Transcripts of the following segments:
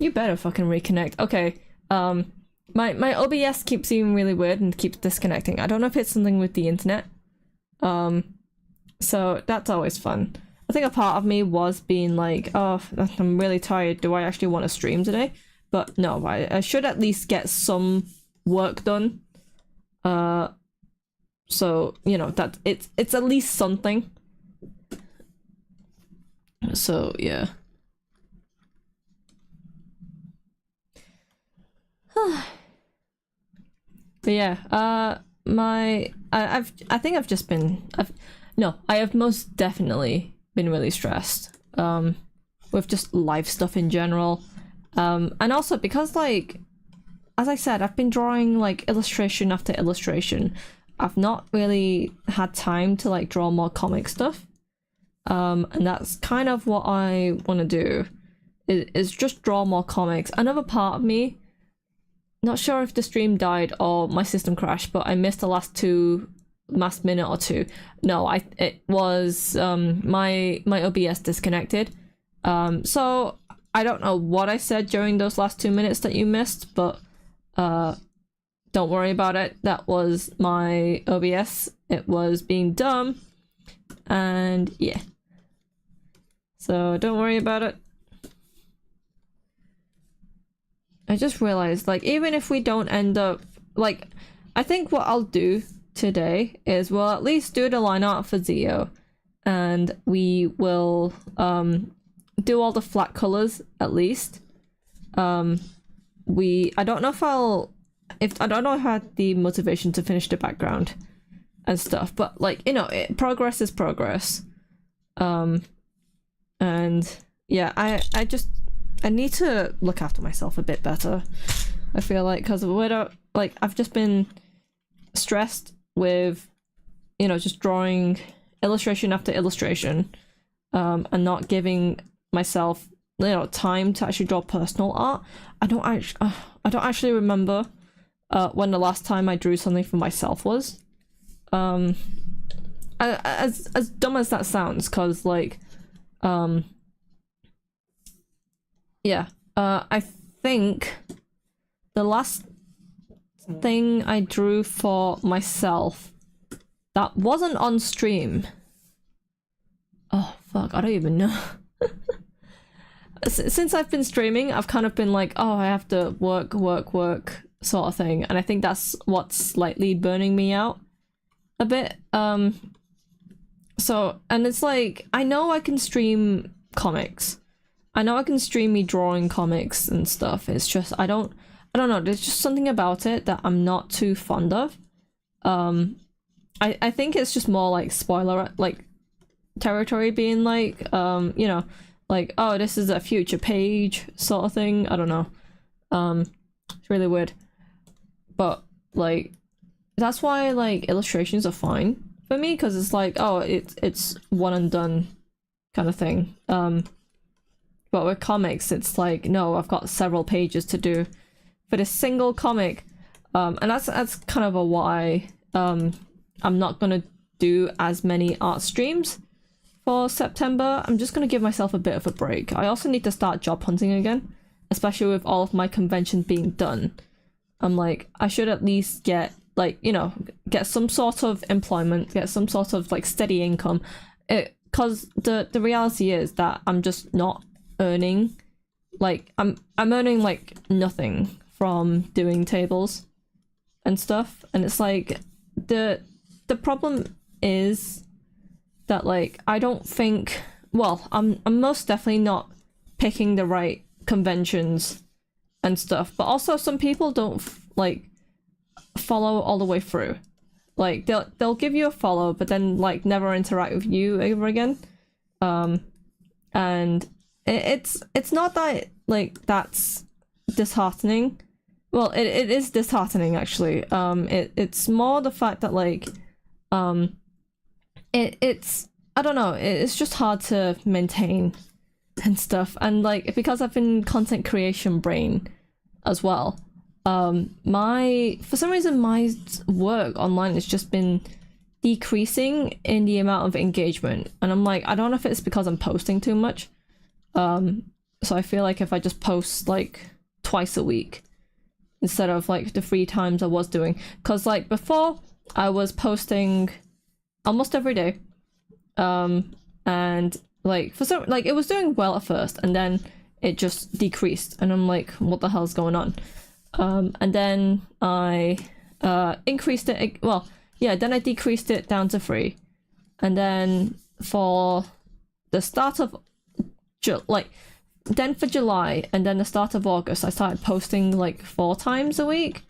You better fucking reconnect. Okay. My OBS keeps being really weird and keeps disconnecting. I don't know if it's something with the internet. So that's always fun. I think a part of me was being like, oh, I'm really tired. Do I actually want to stream today? But no, I should at least get some work done. So, you know, that it's at least something. So, yeah. But yeah, I think I've just been I have most definitely been really stressed with just life stuff in general, and also because, like, as I said, I've been drawing like illustration after illustration. I've not really had time to like draw more comic stuff, and that's kind of what I want to do is just draw more comics. Another part of me, not sure if the stream died or my system crashed, but I missed the last minute or two. No, it was my OBS disconnected. So I don't know what I said during those last 2 minutes that you missed, but don't worry about it. That was my OBS. It was being dumb, and yeah. So don't worry about it. I just realized, like, even if we don't end up, like, I think what I'll do today is we'll at least do the line art for Zio, and we will do all the flat colors at least. I don't know if I had the motivation to finish the background and stuff, but, like, you know, progress is progress. And yeah, I need to look after myself a bit better, I feel like, because I've just been stressed with, you know, just drawing illustration after illustration, and not giving myself, you know, time to actually draw personal art. I don't actually remember when the last time I drew something for myself was. As dumb as that sounds, because, like, yeah, I think the last thing I drew for myself that wasn't on stream. Oh, fuck, I don't even know. Since I've been streaming, I've kind of been like, oh, I have to work sort of thing, and I think that's what's slightly burning me out a bit. So, and it's like, I know I can stream comics. I know I can stream me drawing comics and stuff. It's just, I don't know, there's just something about it that I'm not too fond of. I think it's just more like spoiler, like, territory, being like, you know, like, oh, this is a future page sort of thing. I don't know. It's really weird. But, like, that's why, like, illustrations are fine for me, because it's like, oh, it's one and done kind of thing. But with comics, it's like, no, I've got several pages to do for this single comic. And that's kind of a why I'm not gonna do as many art streams for September. I'm just gonna give myself a bit of a break. I also need to start job hunting again, especially with all of my conventions being done. I'm like, I should at least get, like, you know, get some sort of employment, get some sort of, like, steady income. Because the reality is that I'm just not earning, like, I'm earning, like, nothing from doing tables and stuff, and it's like, the problem is that, like, I don't think, well, I'm most definitely not picking the right conventions and stuff, but also some people don't like follow all the way through. Like, they'll give you a follow, but then, like, never interact with you ever again. And it's not that, like, that's disheartening. Well, it is disheartening, actually. It's more the fact that, like, it's I don't know, it's just hard to maintain and stuff. And, like, because I've been content creation brain as well, for some reason my work online has just been decreasing in the amount of engagement, and I'm like, I don't know if it's because I'm posting too much, So I feel like if I just post like twice a week instead of like the 3 times I was doing, because like before I was posting almost every day, and like for some, like it was doing well at first, and then it just decreased, and I'm like, what the hell's going on? And then I increased it, well, yeah, then I decreased it down to 3, and then for the start of then for July and then the start of August, I started posting like 4 times a week,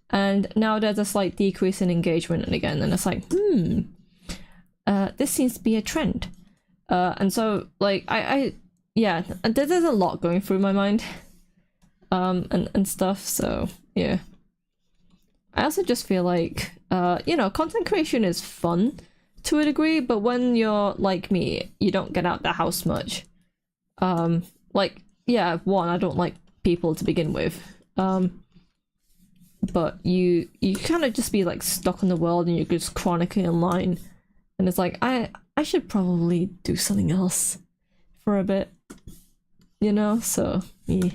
and now there's a slight decrease in engagement again, and it's like, this seems to be a trend. And so like yeah, there's a lot going through my mind, and stuff. So yeah, I also just feel like you know, content creation is fun to a degree, but when you're like me, you don't get out the house much. Like, yeah, one, I don't like people to begin with, but you kind of just be like stuck in the world, and you're just chronically online, and it's like, I should probably do something else for a bit, you know. So yeah,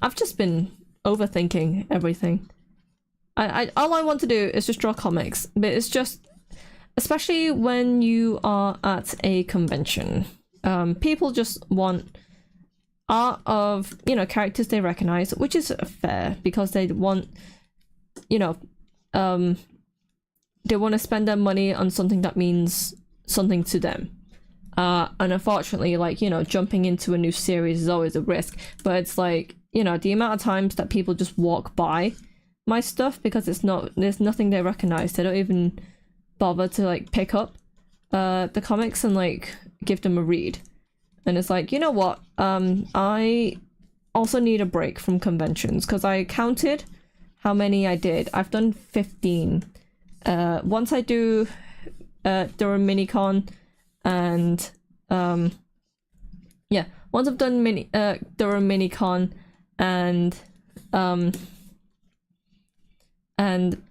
I've just been overthinking everything. I all I want to do is just draw comics, but it's just, especially when you are at a convention, people just want art of, you know, characters they recognize, which is fair, because they want, you know, they want to spend their money on something that means something to them. And unfortunately, like, you know, jumping into a new series is always a risk, but it's like, you know, the amount of times that people just walk by my stuff because there's nothing they recognize, they don't even bother to like pick up the comics and like give them a read. And it's like, you know what, I also need a break from conventions, because I counted how many I did. I've done 15. Once I do Durham Minicon, and yeah, once I've done Durham Minicon and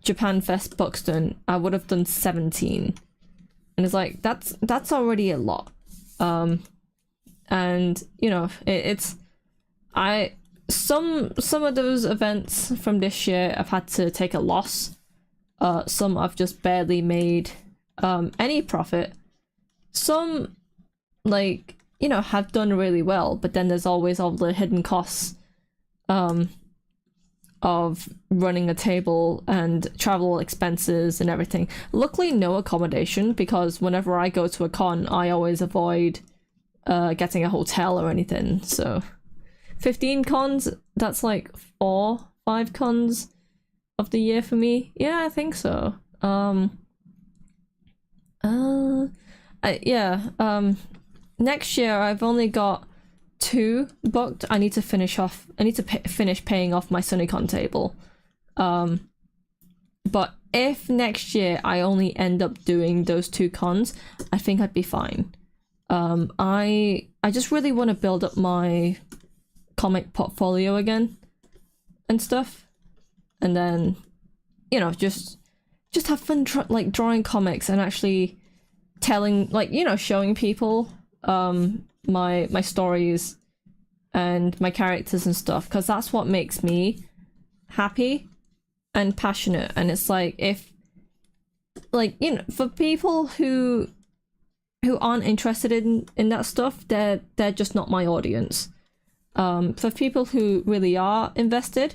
Japan Fest Buxton, I would have done 17. And it's like, that's already a lot. And you know, it's some of those events from this year I've had to take a loss. Some I've just barely made any profit. Some, like, you know, have done really well, but then there's always all the hidden costs of running a table and travel expenses and everything. Luckily, no accommodation, because whenever I go to a con, I always avoid getting a hotel or anything. So 15 cons, that's like 5 cons of the year for me. Yeah, I think so. Next year I've only got 2 booked. I need to finish paying off my SunnyCon table. But if next year I only end up doing those 2 cons, I think I'd be fine. I just really want to build up my comic portfolio again and stuff, and then, you know, just have fun like drawing comics and actually telling, like, you know, showing people my stories and my characters and stuff, because that's what makes me happy and passionate. And it's like, if, like, you know, for people who aren't interested in that stuff, they're just not my audience. For people who really are invested,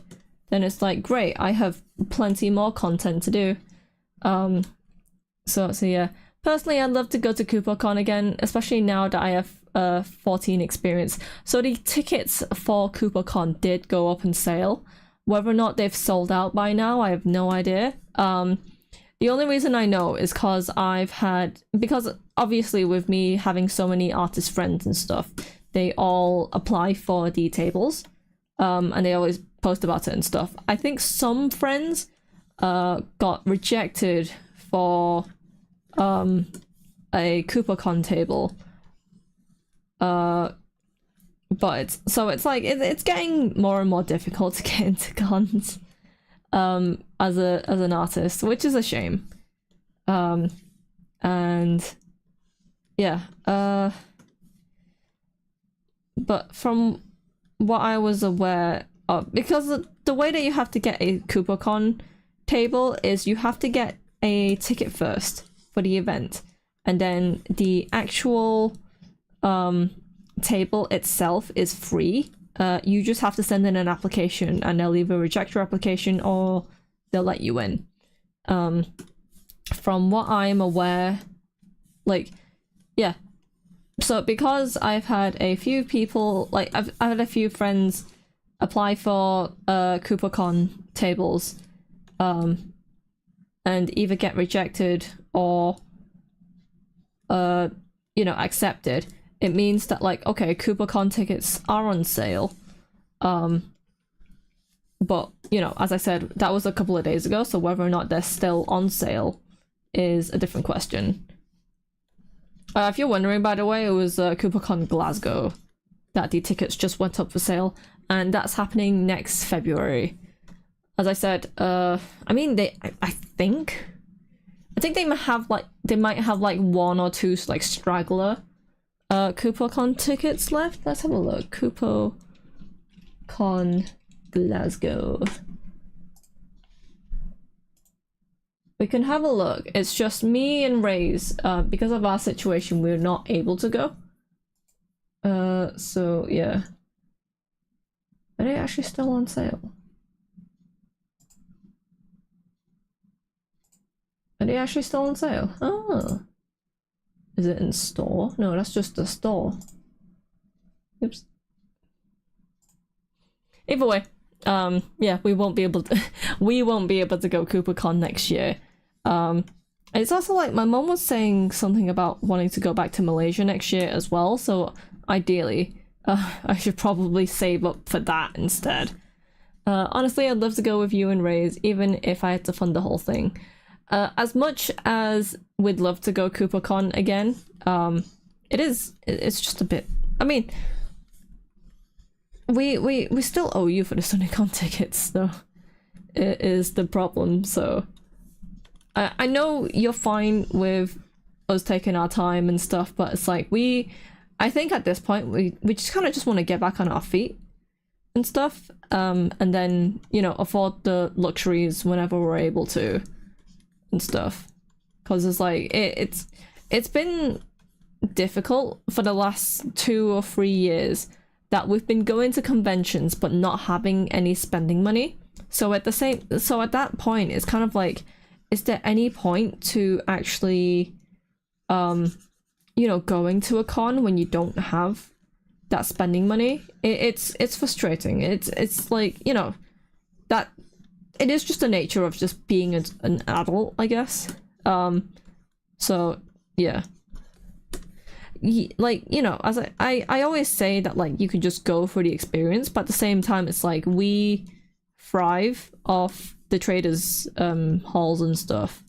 then it's like, great, I have plenty more content to do. So yeah, personally, I'd love to go to KupoCon again, especially now that I have 14 experience. So the tickets for KupoCon did go up on sale. Whether or not they've sold out by now, I have no idea. The only reason I know is because because obviously with me having so many artist friends and stuff, they all apply for the tables, and they always post about it and stuff. I think some friends got rejected for a KupoCon table, but it's like it's getting more and more difficult to get into cons as an artist, which is a shame. And yeah, but from what I was aware of, because the way that you have to get a KoopaCon table is you have to get a ticket first for the event, and then the actual table itself is free. You just have to send in an application, and they'll either reject your application or they'll let you in. From what I'm aware, like, yeah. So because I've had a few people, like, I've had a few friends apply for KoopaCon tables, and either get rejected or you know, accepted. It means that, like, okay, KoopaCon tickets are on sale, but you know, as I said, that was a couple of days ago, so whether or not they're still on sale is a different question. If you're wondering, by the way, it was KoopaCon Glasgow that the tickets just went up for sale, and that's happening next February. As I said, I mean, I think they might have like one or two like straggler KoopaCon tickets left. Let's have a look. KoopaCon Glasgow. We can have a look. It's just me and Ray's. Because of our situation, we're not able to go. So yeah. Are they actually still on sale? Are they actually still on sale? Oh. Is it in store? No, that's just the store. Oops. Either way, yeah, we won't be able to go KoopaCon next year. It's also like my mom was saying something about wanting to go back to Malaysia next year as well, so ideally, I should probably save up for that instead. Honestly, I'd love to go with you and Ray's, even if I had to fund the whole thing. As much as we'd love to go KoopaCon again, it's just a bit, I mean, we still owe you for the SunnyCon tickets, though. It is the problem, so I know you're fine with us taking our time and stuff, but it's like I think at this point we just kind of just want to get back on our feet and stuff, and then, you know, afford the luxuries whenever we're able to and stuff, because it's like it's been difficult for the last 2 or 3 years that we've been going to conventions but not having any spending money. So at that point, it's kind of like, is there any point to actually you know, going to a con when you don't have that spending money? It's frustrating. It's like, you know, that it is just the nature of just being an adult, I guess. So yeah, like, you know, as I always say that, like, you can just go for the experience, but at the same time, it's like we thrive off the traders halls and stuff,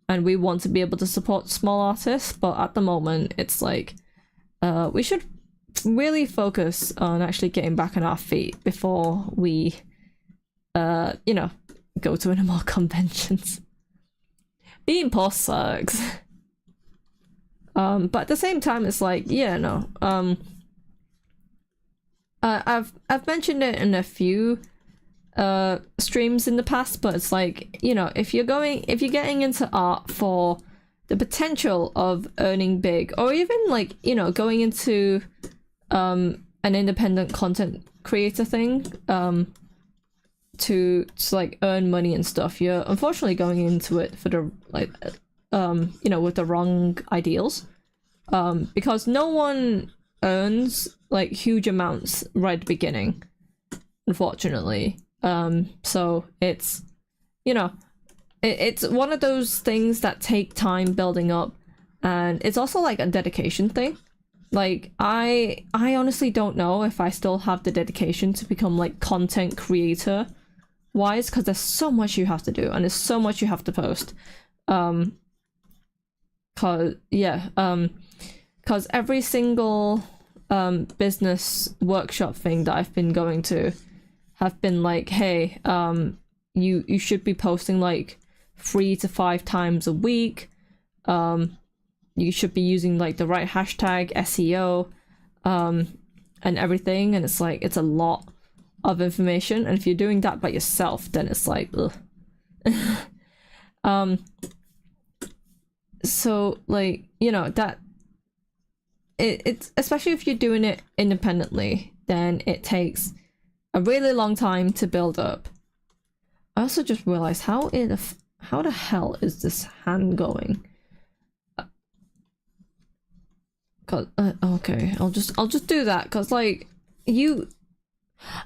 and we want to be able to support small artists, but at the moment it's like we should really focus on actually getting back on our feet before we you know, go to any more conventions. Being poor sucks. But at the same time, it's like, yeah, no. I've mentioned it in a few streams in the past, but it's like, you know, if you're getting into art for the potential of earning big, or even, like, you know, going into an independent content creator thing, to like earn money and stuff, you're unfortunately going into it for the, like, you know, with the wrong ideals, because no one earns like huge amounts right at the beginning, unfortunately. So it's, you know, it's one of those things that take time building up, and it's also like a dedication thing. Like, I honestly don't know if I still have the dedication to become like content creator wise, because there's so much you have to do and there's so much you have to post. Cause every single business workshop thing that I've been going to have been like, hey, you should be posting like 3 to 5 times a week. You should be using like the right hashtag, SEO, and everything, and it's like it's a lot of information, and if you're doing that by yourself, then it's like ugh. So like, you know, that it's especially if you're doing it independently, then it takes a really long time to build up. I also just realized how the hell is this hand going? Okay, I'll just do that, cause like you.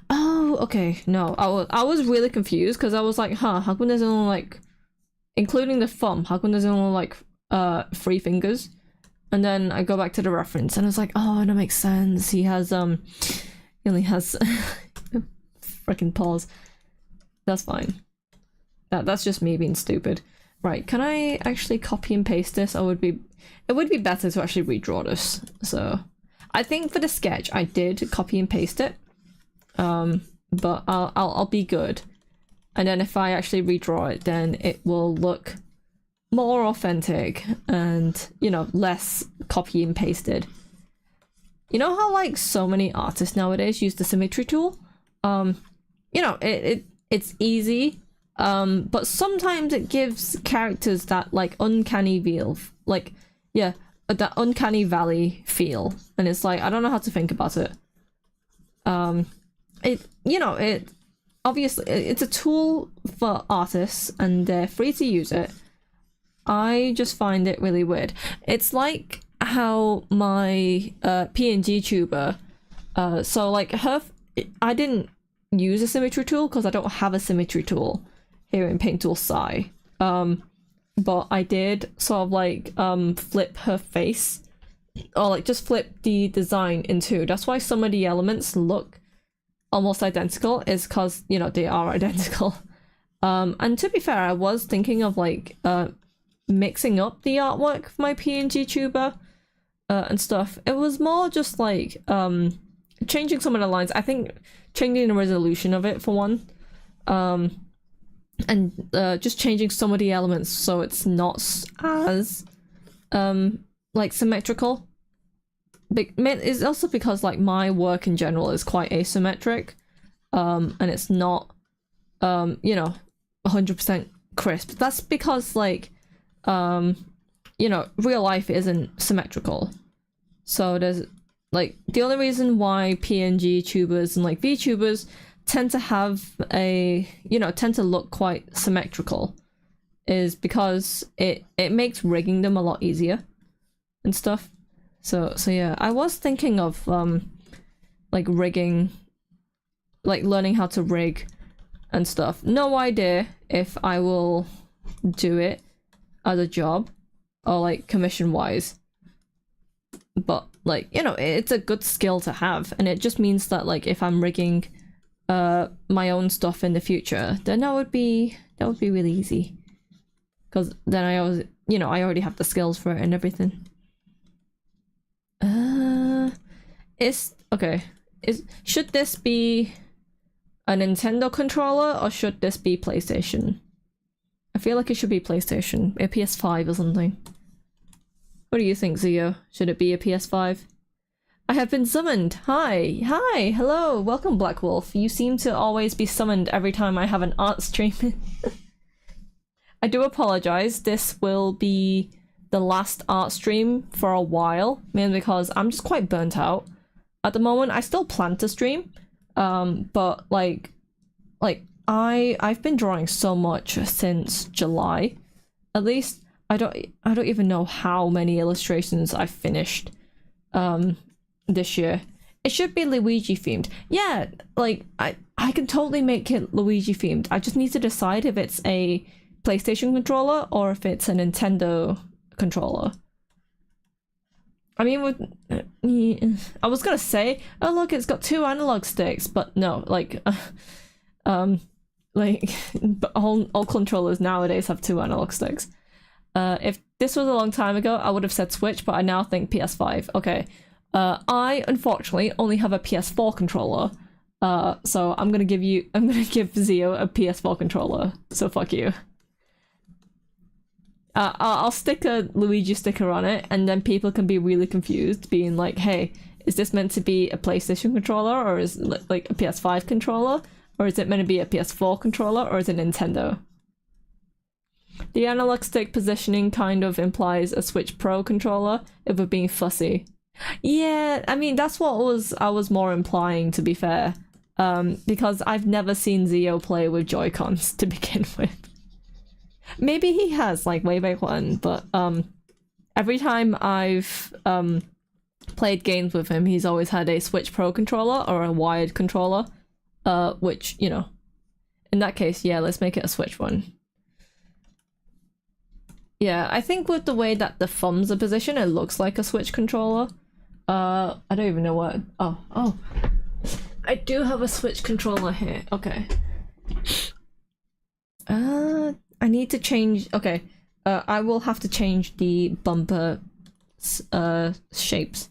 Oh, okay. No, I was really confused because I was like, huh, how come there's only like, including the thumb, how come there's only like 3 fingers? And then I go back to the reference and I was like, oh, that makes sense. He has he only has freaking paws. That's fine. That's just me being stupid. Right, can I actually copy and paste this? It would be better to actually redraw this. So I think for the sketch I did copy and paste it. But I'll be good. And then if I actually redraw it, then it will look more authentic and, you know, less copy and pasted. You know how like so many artists nowadays use the symmetry tool? You know, it's easy, but sometimes it gives characters that like uncanny feel, like, yeah, that uncanny valley feel, and it's like I don't know how to think about it. It obviously it's a tool for artists and they're free to use it. I just find it really weird. It's like how my PNG tuber, so like I didn't use a symmetry tool because I don't have a symmetry tool here in Paint Tool Sci. But I did sort of like flip her face, or like just flip the design in two. That's why some of the elements look almost identical, is because, you know, they are identical. And to be fair, I was thinking of like mixing up the artwork for my PNG tuber and stuff. It was more just like changing some of the lines. I think changing the resolution of it for one, and just changing some of the elements so it's not as like symmetrical. It's also because like my work in general is quite asymmetric, and it's not you know, 100% crisp. That's because like you know, real life isn't symmetrical. So there's like the only reason why PNG tubers and like VTubers tend to have a, you know, tend to look quite symmetrical is because it makes rigging them a lot easier and stuff. So yeah, I was thinking of like rigging, like learning how to rig and stuff. No idea if I will do it as a job or like commission wise, but like, you know, it's a good skill to have, and it just means that like if I'm rigging my own stuff in the future, then that would be really easy, because then I always, you know, I already have the skills for it and everything. Should this be a Nintendo controller or should this be PlayStation? I feel like it should be PlayStation, a PS5 or something. What do you think, Zio? Should it be a PS5? I have been summoned. Hi, hello, welcome, Black Wolf. You seem to always be summoned every time I have an art stream. I do apologize. This will be the last art stream for a while, mainly because I'm just quite burnt out at the moment. I still plan to stream, but like I've been drawing so much since July, at least. I don't even know how many illustrations I've finished this year. It should be Luigi themed. Yeah, like I can totally make it Luigi themed. I just need to decide if it's a PlayStation controller or if it's a Nintendo controller. I mean, I was gonna say, oh look, it's got 2 analog sticks, but no, like like all controllers nowadays have 2 analog sticks. If this was a long time ago, I would have said Switch, but I now think PS5. Okay. I unfortunately only have a PS4 controller. So I'm gonna give Zio a PS4 controller. So fuck you. I'll stick a Luigi sticker on it, and then people can be really confused, being like, hey, is this meant to be a PlayStation controller, or is it like a PS5 controller, or is it meant to be a PS4 controller, or is it Nintendo? The analog stick positioning kind of implies a Switch Pro controller if we're being fussy. Yeah, I mean, that's what I was more implying, to be fair. Because I've never seen Zio play with Joy-Cons to begin with. Maybe he has, like, way back when, but every time I've played games with him, he's always had a Switch Pro controller or a wired controller, which, you know, in that case, yeah, let's make it a Switch one. Yeah, I think with the way that the thumbs are positioned, it looks like a Switch controller. I don't even know what... Oh. I do have a Switch controller here. Okay. I need to change... Okay. I will have to change the bumper shapes.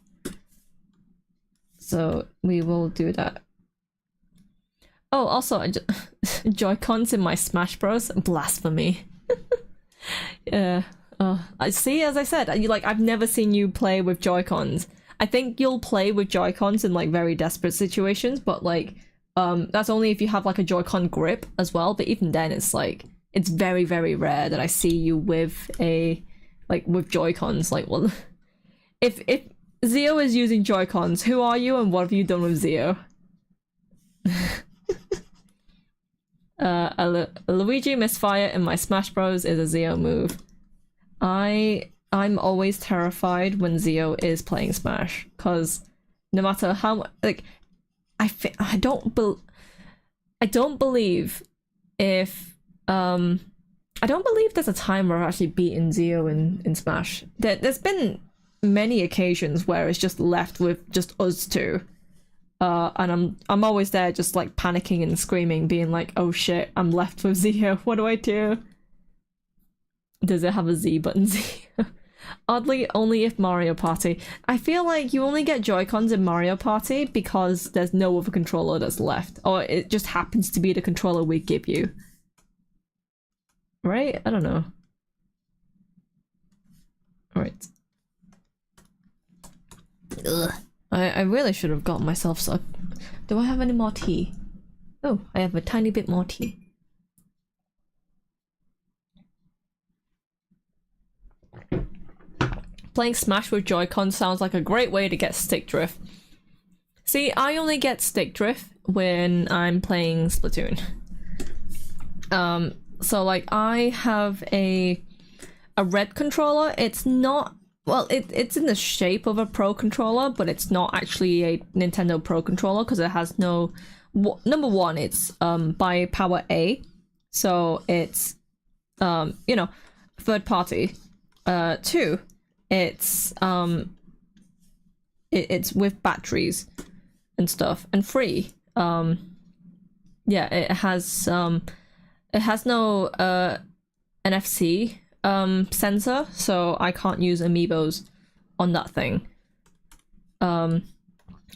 So we will do that. Oh, also, Joy-Cons in my Smash Bros. Blasphemy. Yeah. I see, as I said, I've never seen you play with Joy-Cons. I think you'll play with Joy-Cons in like very desperate situations, but like that's only if you have like a Joy-Con grip as well. But even then, it's like it's very, very rare that I see you with a with Joy-Cons. Like, well, if Zio is using Joy-Cons, who are you and what have you done with Zio? A Luigi misfire in my Smash Bros is a Zio move. I'm always terrified when Zio is playing Smash, because no matter how like I don't believe if I don't believe there's a time where I've actually beaten Zio in Smash. There's been many occasions where it's just left with just us two. And I'm always there just like panicking and screaming, being like, oh shit, I'm left with Zio, what do I do? Does it have a Z button, Zio? Oddly, only if Mario Party. I feel like you only get Joy-Cons in Mario Party because there's no other controller that's left. Or it just happens to be the controller we give you. Right? I don't know. Alright. Ugh. I really should have got myself some. Do I have any more tea? Oh, I have a tiny bit more tea. Playing Smash with Joy-Con sounds like a great way to get stick drift. See, I only get stick drift when I'm playing Splatoon. So like I have a red controller. It's not, well, it's in the shape of a Pro controller, but it's not actually a Nintendo Pro controller because it has no... Number one, it's by Power A, so it's you know, third party. Two, it's with batteries and stuff, and three, yeah, it has no NFC sensor, so I can't use amiibos on that thing. And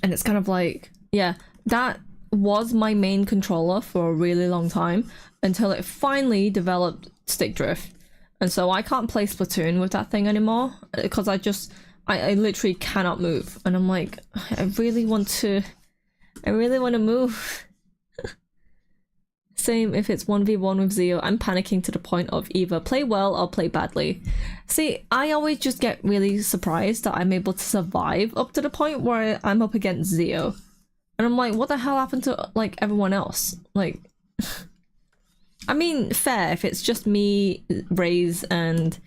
it's kind of like, yeah, that was my main controller for a really long time until it finally developed stick drift. And so I can't play Splatoon with that thing anymore because I literally cannot move. And I'm like, I really want to move. Same if it's 1v1 with Zio, I'm panicking to the point of either play well or play badly. See, I always just get really surprised that I'm able to survive up to the point where I'm up against Zio. And I'm like, what the hell happened to like everyone else? Like, I mean, fair, if it's just me, Raze, and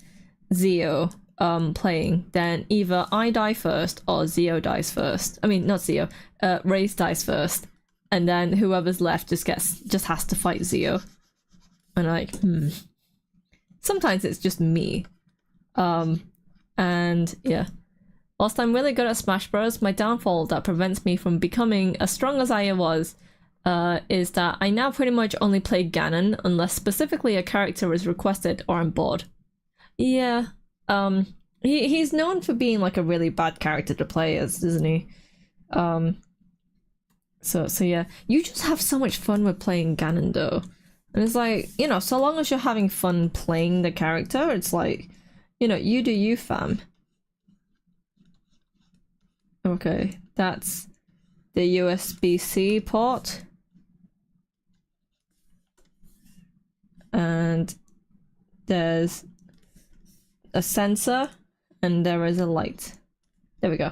Zio playing, then either I die first or Zio dies first. I mean, not Zio, Raze dies first. And then whoever's left just has to fight Zio. And like, sometimes it's just me. And yeah. Whilst I'm really good at Smash Bros, my downfall that prevents me from becoming as strong as I was is that I now pretty much only play Ganon unless specifically a character is requested or I'm bored. Yeah. He's known for being like a really bad character to play as, isn't he? So yeah, you just have so much fun with playing Ganon though. And it's like, you know, so long as you're having fun playing the character, it's like, you know, you do you, fam. Okay, That's the USB-C port. And there's a sensor, and there is a light. There we go.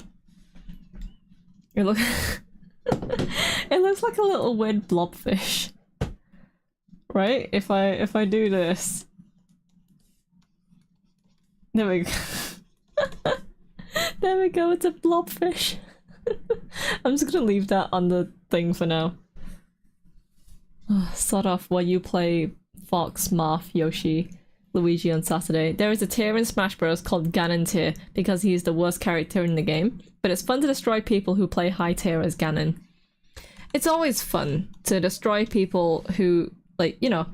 It looks it looks like a little weird blobfish. Right? If I do this. There we go. There we go, it's a blobfish. I'm just gonna leave that on the thing for now. Start off while you play Fox, Marth, Yoshi, Luigi on Saturday. There is a tier in Smash Bros called Ganon tier because he is the worst character in the game, but it's fun to destroy people who play high tier as Ganon. It's always fun to destroy people who, like, you know,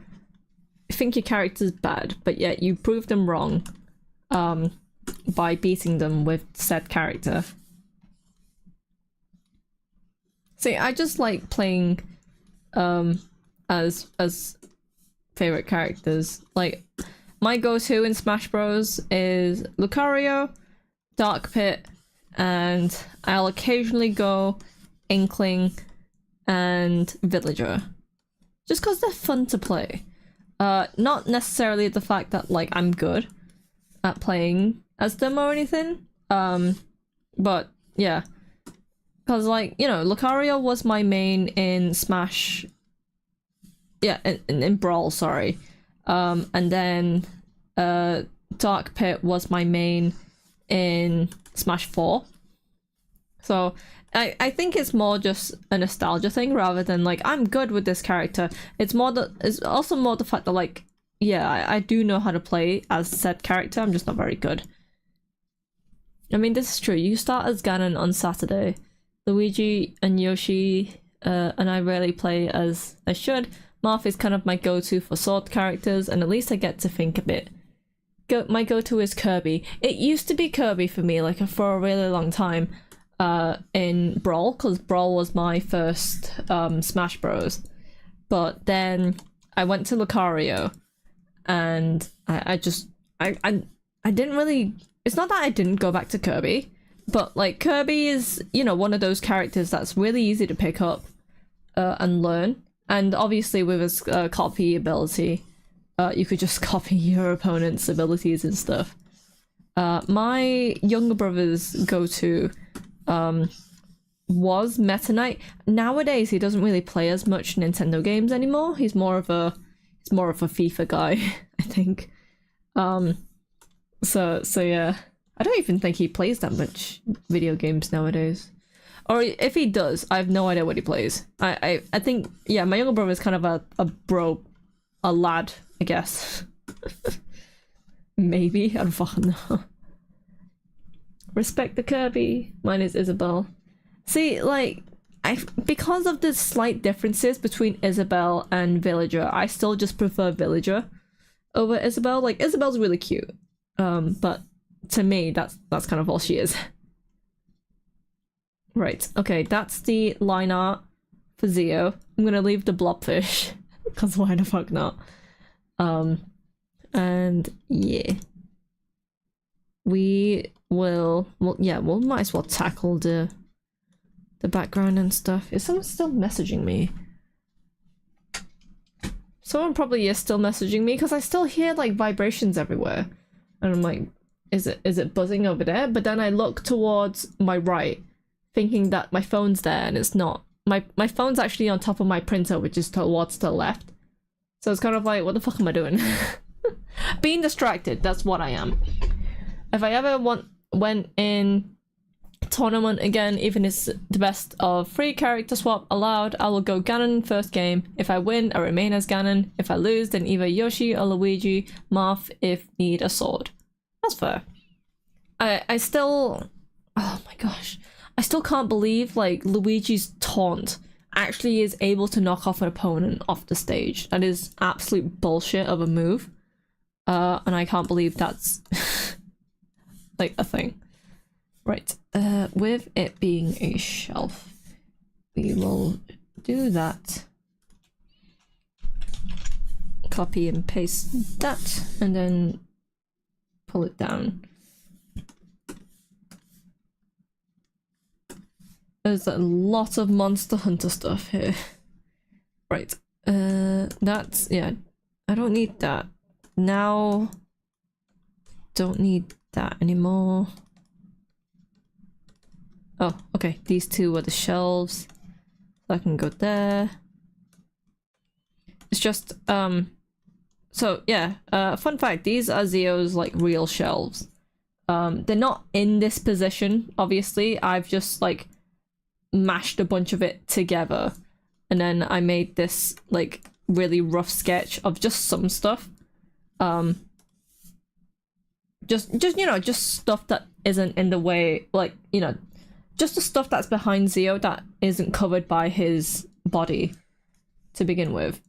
think your character's bad, but yet you prove them wrong by beating them with said character. See, I just like playing as favorite characters. Like, my go-to in Smash Bros is Lucario, Dark Pit, and I'll occasionally go Inkling and Villager. Just because they're fun to play. Not necessarily the fact that, like, I'm good at playing as them or anything. But, yeah. Because, like, you know, Lucario was my main in Smash... Yeah, in Brawl, sorry. And then Dark Pit was my main in Smash 4. So I think it's more just a nostalgia thing rather than like I'm good with this character. It's also more the fact that like, yeah, I do know how to play as said character, I'm just not very good. I mean, this is true. You start as Ganon on Saturday. Luigi and Yoshi and I rarely play as I should. Marth is kind of my go-to for sword characters, and at least I get to think a bit. My go-to is Kirby. It used to be Kirby for me, like, for a really long time in Brawl, because Brawl was my first Smash Bros. But then I went to Lucario, and I didn't really... It's not that I didn't go back to Kirby, but, like, Kirby is, you know, one of those characters that's really easy to pick up and learn. And obviously with his copy ability, you could just copy your opponent's abilities and stuff. My younger brother's go-to was Meta Knight. Nowadays he doesn't really play as much Nintendo games anymore. He's more of a FIFA guy, I think. So yeah. I don't even think he plays that much video games nowadays. Or if he does, I have no idea what he plays. I think, yeah, my younger brother is kind of a lad, I guess. Maybe, I don't fucking know. Respect the Kirby. Mine is Isabelle. See, like, because of the slight differences between Isabelle and Villager, I still just prefer Villager over Isabelle. Like, Isabelle's really cute. But to me, that's kind of all she is. Right, okay, that's the line art for Zeo. I'm gonna leave the blobfish, because why the fuck not? And yeah. We might as well tackle the background and stuff. Is someone still messaging me? Someone probably is still messaging me, because I still hear, like, vibrations everywhere. And I'm like, is it buzzing over there? But then I look towards my right, thinking that my phone's there, and it's not. My phone's actually on top of my printer, which is towards the left. So it's kind of like, what the fuck am I doing? Being distracted, that's what I am. If I ever went in tournament again, even if it's the best of 3 character swap allowed, I will go Ganon first game. If I win, I remain as Ganon. If I lose, then either Yoshi or Luigi, Marth if need a sword. That's fair. I still... Oh my gosh. I still can't believe, like, Luigi's taunt actually is able to knock off an opponent off the stage. That is absolute bullshit of a move. And I can't believe that's, like, a thing. Right, with it being a shelf, we will do that. Copy and paste that, and then pull it down. There's a lot of Monster Hunter stuff here. Right. That's, yeah. I don't need that. Now, don't need that anymore. Oh, okay. These two are the shelves. I can go there. It's just, so yeah, fun fact, these are Zio's like real shelves. They're not in this position, obviously. I've just like mashed a bunch of it together, and then I made this like really rough sketch of just some stuff. Just you know, just stuff that isn't in the way, like, you know, just the stuff that's behind Zio that isn't covered by his body to begin with.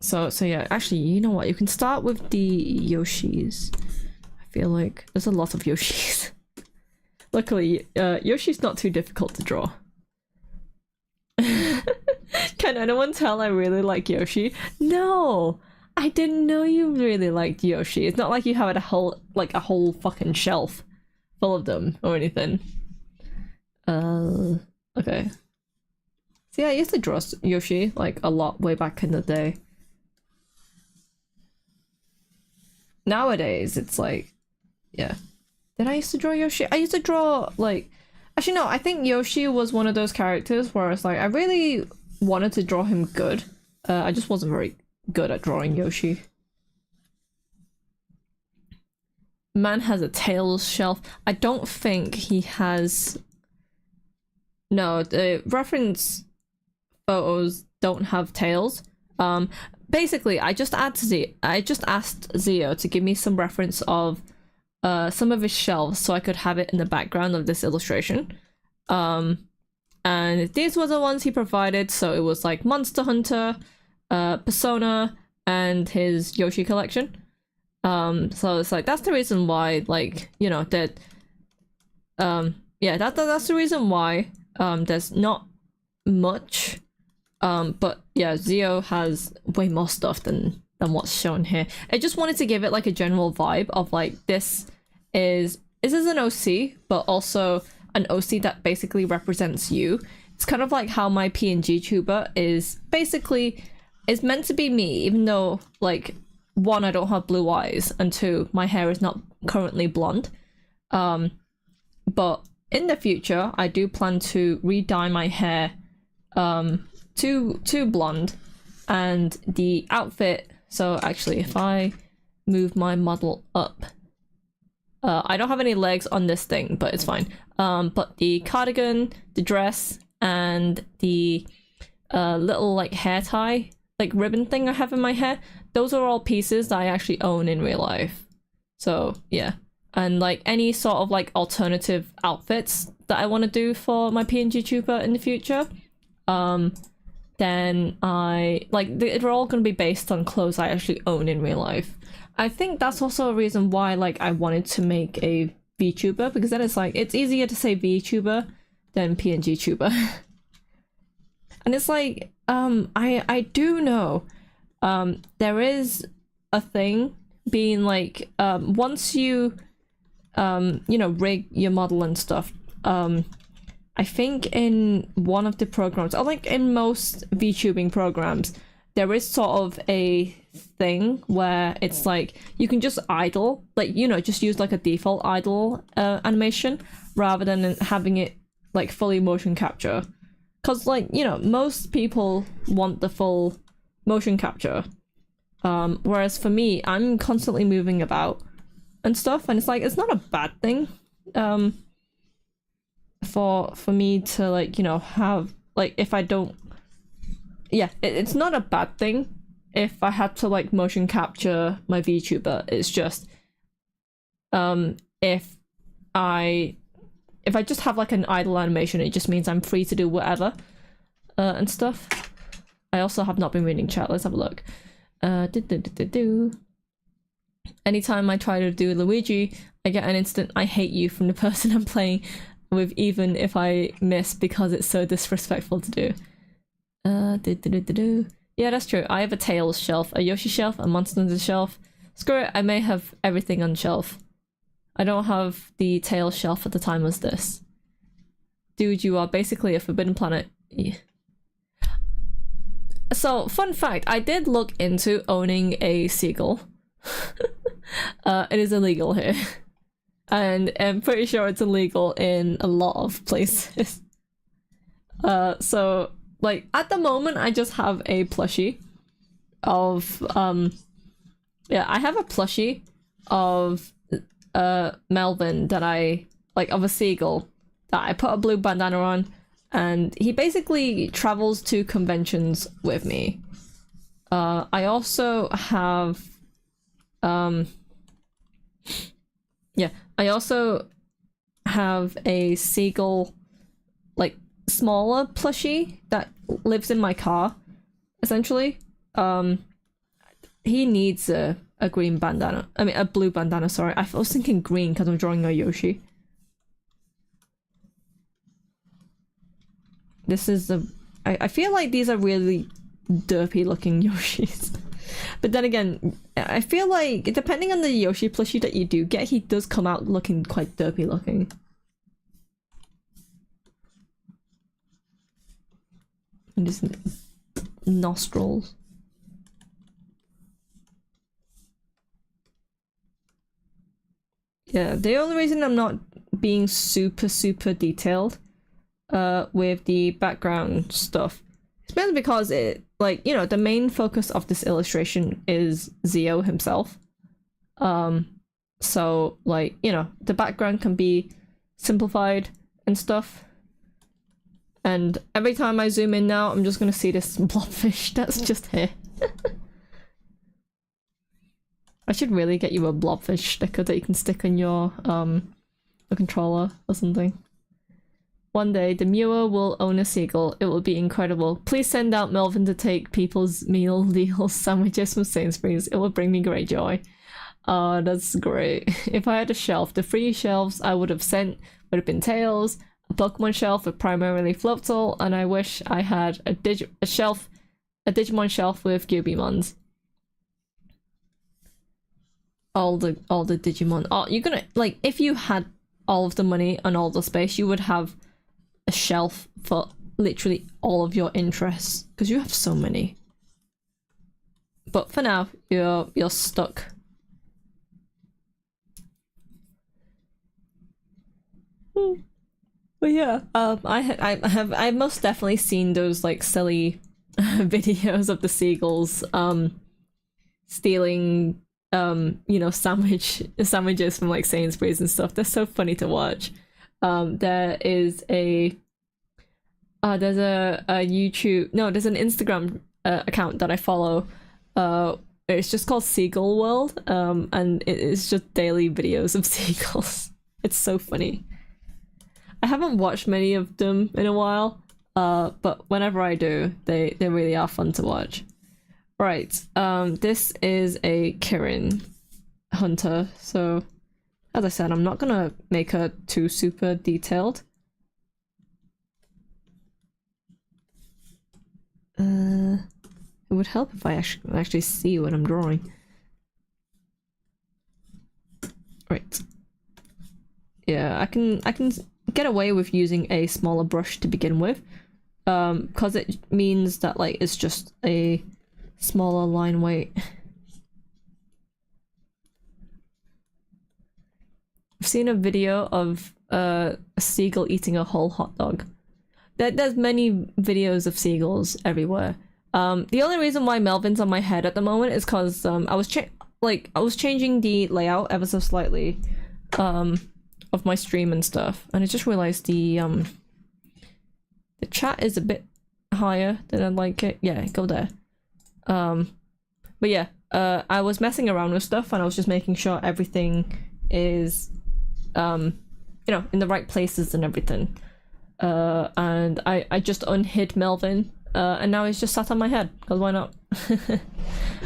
So yeah, actually, you know what? You can start with the Yoshis. I feel like there's a lot of Yoshis. Luckily, Yoshi's not too difficult to draw. Can anyone tell I really like Yoshi? No! I didn't know you really liked Yoshi. It's not like you have a whole fucking shelf full of them or anything. Okay. See, I used to draw Yoshi like a lot way back in the day. Nowadays, it's like, yeah. Did I used to draw Yoshi? I used to draw like, actually no, I think Yoshi was one of those characters where it's like I really wanted to draw him good. I just wasn't very good at drawing Yoshi. Man has a Tails shelf. I don't think he has. No, the reference photos don't have tails. Basically, I just asked Zio to give me some reference of some of his shelves so I could have it in the background of this illustration. And these were the ones he provided, so it was like Monster Hunter, Persona, and his Yoshi collection. So it's like, that's the reason why, like, you know, that yeah, that's the reason why there's not much. But yeah, Zio has way more stuff than what's shown here. I just wanted to give it like a general vibe of like, this is an OC, but also an OC that basically represents you. It's kind of like how my PNG tuber is basically meant to be me, even though, like, one, I don't have blue eyes, and two, my hair is not currently blonde. But in the future, I do plan to re-dye my hair to blonde, and the outfit. So actually, if I move my model up, I don't have any legs on this thing, but it's fine. But the cardigan, the dress, and the little like hair tie, like ribbon thing I have in my hair, those are all pieces that I actually own in real life. So yeah, and like any sort of like alternative outfits that I want to do for my PNG tuber in the future, then they're all going to be based on clothes I actually own in real life. I think that's also a reason why like I wanted to make a VTuber, because then it's like, it's easier to say VTuber than PNG tuber. And it's like, I do know there is a thing being like, once you you know, rig your model and stuff, I think in one of the programs, or like in most VTubing programs, there is sort of a thing where it's like you can just idle, like, you know, just use like a default idle animation rather than having it like fully motion capture. Because, like, you know, most people want the full motion capture, whereas for me, I'm constantly moving about and stuff, and it's like, it's not a bad thing for me to, like, you know, have, like, if I don't, yeah, it's not a bad thing if I had to like motion capture my VTuber. It's just if I just have like an idle animation, it just means I'm free to do whatever and stuff. I also have not been reading chat. Let's have a look. Anytime I try to do Luigi, I get an instant "I hate you" from the person I'm playing with, even if I miss, because it's so disrespectful to do. Yeah, that's true. I have a Tails shelf, a Yoshi shelf, a Monster Hunter shelf. Screw it, I may have everything on shelf. I don't have the Tails shelf at the time as this. dude, you are basically a forbidden planet. Yeah. So, fun fact, I did look into owning a seagull. It is illegal here. And I'm pretty sure it's illegal in a lot of places. So, like, at the moment, I just have a plushie of, yeah, I have a plushie of, Melvin that I, like, of a seagull that I put a blue bandana on, and he basically travels to conventions with me. I also have, yeah, I also have a seagull, like, smaller plushie that lives in my car, essentially. He needs a green bandana. I mean, a blue bandana, sorry. I was thinking green because I'm drawing a Yoshi. This is the... I feel like these are really derpy looking Yoshis. But then again, I feel like, depending on the Yoshi plushie that you do get, he does come out looking quite derpy looking. And his nostrils. Yeah, the only reason I'm not being super detailed with the background stuff is mainly because it, like, you know, the main focus of this illustration is Zio himself. So, like, you know, the background can be simplified and stuff. And every time I zoom in now, I'm just gonna see this blobfish that's just here. I should really get you a blobfish sticker that you can stick on your a controller or something. One day, the Mewa will own a seagull. It will be incredible. Please send out Melvin to take people's meal deals sandwiches from Sainsbury's. It will bring me great joy. Oh, that's great. If I had a shelf, the free shelves I would have sent would have been Tails, a Pokemon shelf with primarily Floatzel, and I wish I had a Digimon shelf with Gubimons. All the Digimon. Oh, you're gonna, like, if you had all of the money and all the space, you would have a shelf for literally all of your interests, because you have so many. But for now, you're stuck. But yeah, I've most definitely seen those, like, silly videos of the seagulls stealing you know, sandwiches from, like, Sainsbury's and stuff. They're so funny to watch. There is a there's a YouTube, no, there's an Instagram account that I follow. It's just called Seagull World, and it is just daily videos of seagulls. It's so funny. I haven't watched many of them in a while, but whenever I do, they really are fun to watch. Right, this is a Kirin hunter, so as I said, I'm not gonna make her too super detailed. It would help if I actually see what I'm drawing. Right. Yeah, I can get away with using a smaller brush to begin with, because it means that, like, it's just a smaller line weight. I've seen a video of a seagull eating a whole hot dog. There's many videos of seagulls everywhere. The only reason why Melvin's on my head at the moment is because I was changing the layout ever so slightly of my stream and stuff, and I just realized the chat is a bit higher than I'd like it. Yeah, go there. But yeah, I was messing around with stuff and I was just making sure everything is, you know, in the right places and everything. And I just unhid Melvin, and now he's just sat on my head, because why not?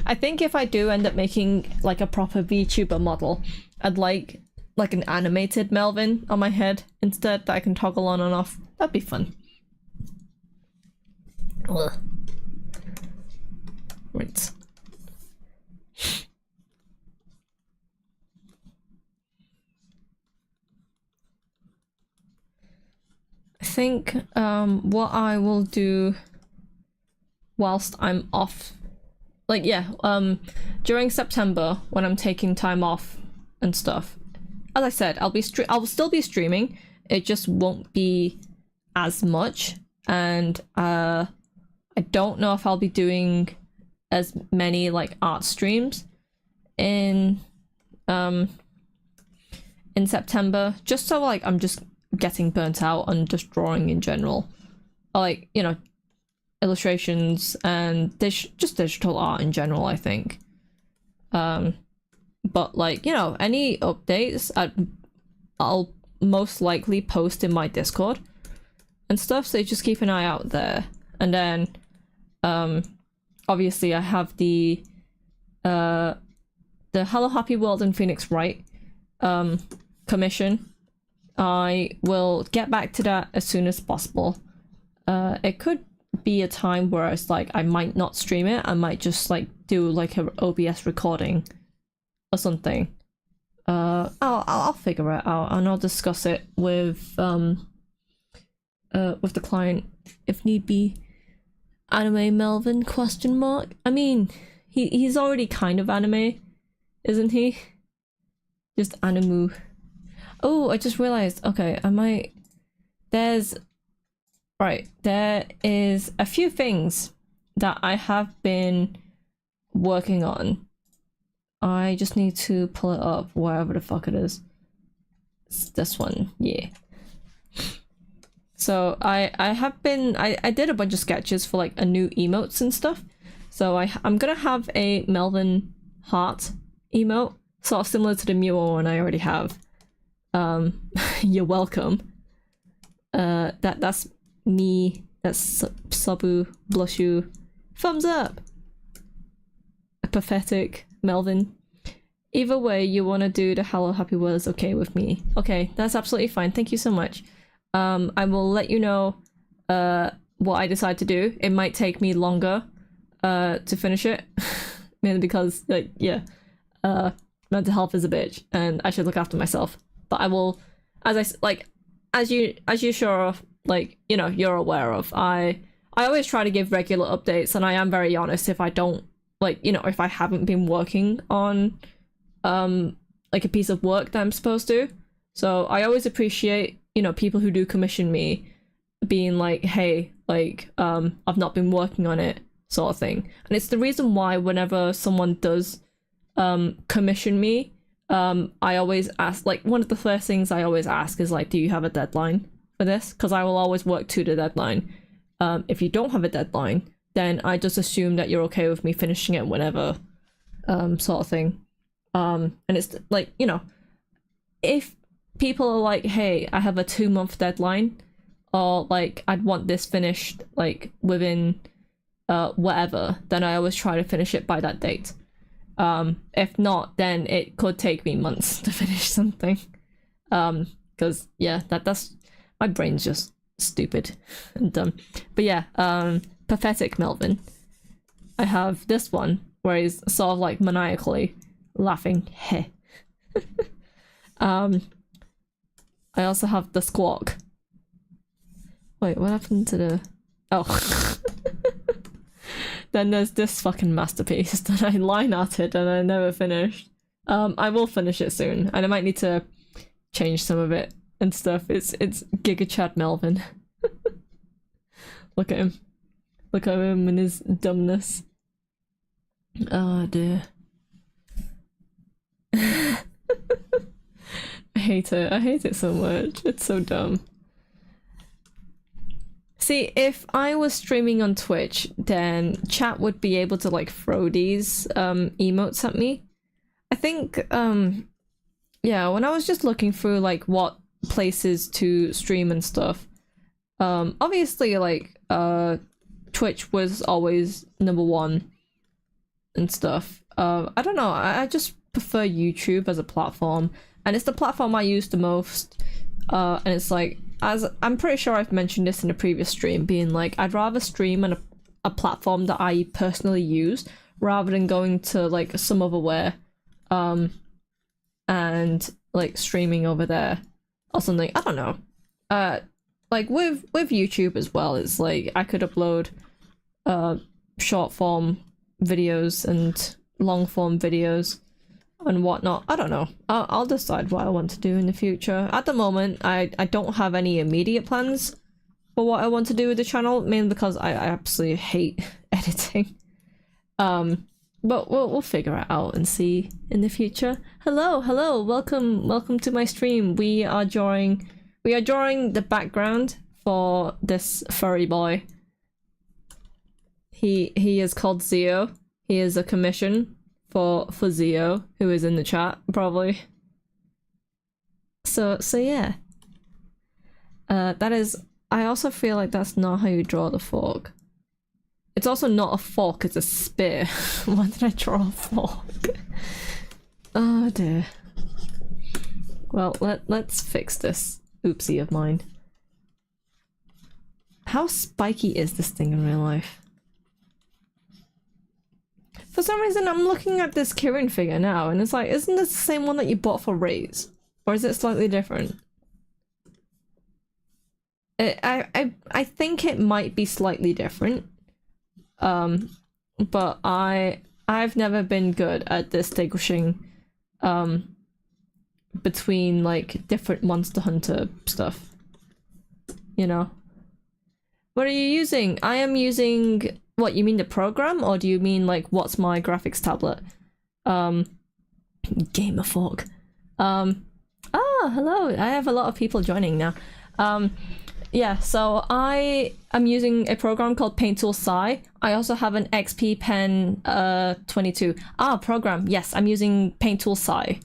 I think if I do end up making, like, a proper VTuber model, I'd like an animated Melvin on my head instead that I can toggle on and off. That'd be fun. Ugh. Right. I think what I will do whilst I'm off, like, yeah, during September when I'm taking time off and stuff, as I said, I'll still be streaming. It just won't be as much, and I don't know if I'll be doing as many like art streams in September, just so like I'm just getting burnt out on just drawing in general, like, you know, illustrations and just digital art in general, I think. But like, you know, any updates I'll most likely post in my Discord and stuff, so just keep an eye out there. And then obviously I have the Hello Happy World and Phoenix Wright commission. I will get back to that as soon as possible. It could be a time where it's like I might not stream it. I might just like do like a OBS recording or something. I'll figure it out, and I'll discuss it with the client if need be. Anime Melvin ? I mean, he's already kind of anime, isn't he? Just animu. Oh, I just realized. Okay, there is a few things that I have been working on. I just need to pull it up wherever the fuck it is. It's this one, yeah. So I did a bunch of sketches for like a new emotes and stuff. So I'm gonna have a Melvin heart emote, sort of similar to the Mewa one I already have. You're welcome. That's me. That's Sabu, Blushu. Thumbs up. A pathetic Melvin. Either way, you want to do the Hello Happy World is okay with me. Okay, that's absolutely fine. Thank you so much. I will let you know what I decide to do. It might take me longer to finish it, mainly because like, yeah, mental health is a bitch and I should look after myself. But I will, as you sure like, you know, you're aware of, I always try to give regular updates, and I am very honest if I don't, like, you know, if I haven't been working on like a piece of work that I'm supposed to. So I always appreciate, you know, people who do commission me being like, hey, like, I've not been working on it, sort of thing. And it's the reason why whenever someone does commission me, I always ask, like, one of the first things I always ask is like, do you have a deadline for this? Because I will always work to the deadline. If you don't have a deadline, then I just assume that you're okay with me finishing it whenever, sort of thing. And it's like, you know, if people are like, hey, I have a 2-month deadline, or like I'd want this finished like within whatever, then I always try to finish it by that date. If not, then it could take me months to finish something. Because yeah, that's my brain's just stupid and dumb. But yeah, pathetic Melvin. I have this one where he's sort of like maniacally laughing. Heh. I also have the squawk. Wait, what happened to the... Oh. Then there's this fucking masterpiece that I line arted and I never finished. I will finish it soon, and I might need to change some of it and stuff. It's Giga Chad Melvin. Look at him. Look at him and his dumbness. Oh dear. I hate it. I hate it so much. It's so dumb. See, if I was streaming on Twitch, then chat would be able to like throw these emotes at me. I think, yeah, when I was just looking through like what places to stream and stuff, obviously like Twitch was always #1 and stuff. I don't know, I just prefer YouTube as a platform, and it's the platform I use the most. And it's like, as I'm pretty sure I've mentioned this in a previous stream, being like, I'd rather stream on a platform that I personally use rather than going to like some other where and like streaming over there or something. I don't know. like with YouTube as well, it's like I could upload short form videos and long form videos and whatnot. I don't know. I'll decide what I want to do in the future. At the moment, I don't have any immediate plans for what I want to do with the channel, mainly because I absolutely hate editing. But we'll figure it out and see in the future. Hello, welcome to my stream. We are drawing the background for this furry boy. He is called Zio. He is a commission for Zio, who is in the chat probably. So yeah. That is. I also feel like that's not how you draw the fork. It's also not a fork, it's a spear. Why did I draw a fork? Oh dear. Well, let's fix this oopsie of mine. How spiky is this thing in real life? For some reason, I'm looking at this Kirin figure now, and it's like, isn't this the same one that you bought for Raze? Or is it slightly different? I think it might be slightly different. But I've never been good at distinguishing between like different Monster Hunter stuff. You know? What are you using? I am using, what, you mean the program, or do you mean like what's my graphics tablet? Gamer Fork. Hello. I have a lot of people joining now. Yeah, so I am using a program called Paint Tool Sci. I also have an XP Pen 22. Program. Yes, I'm using Paint Tool Sci.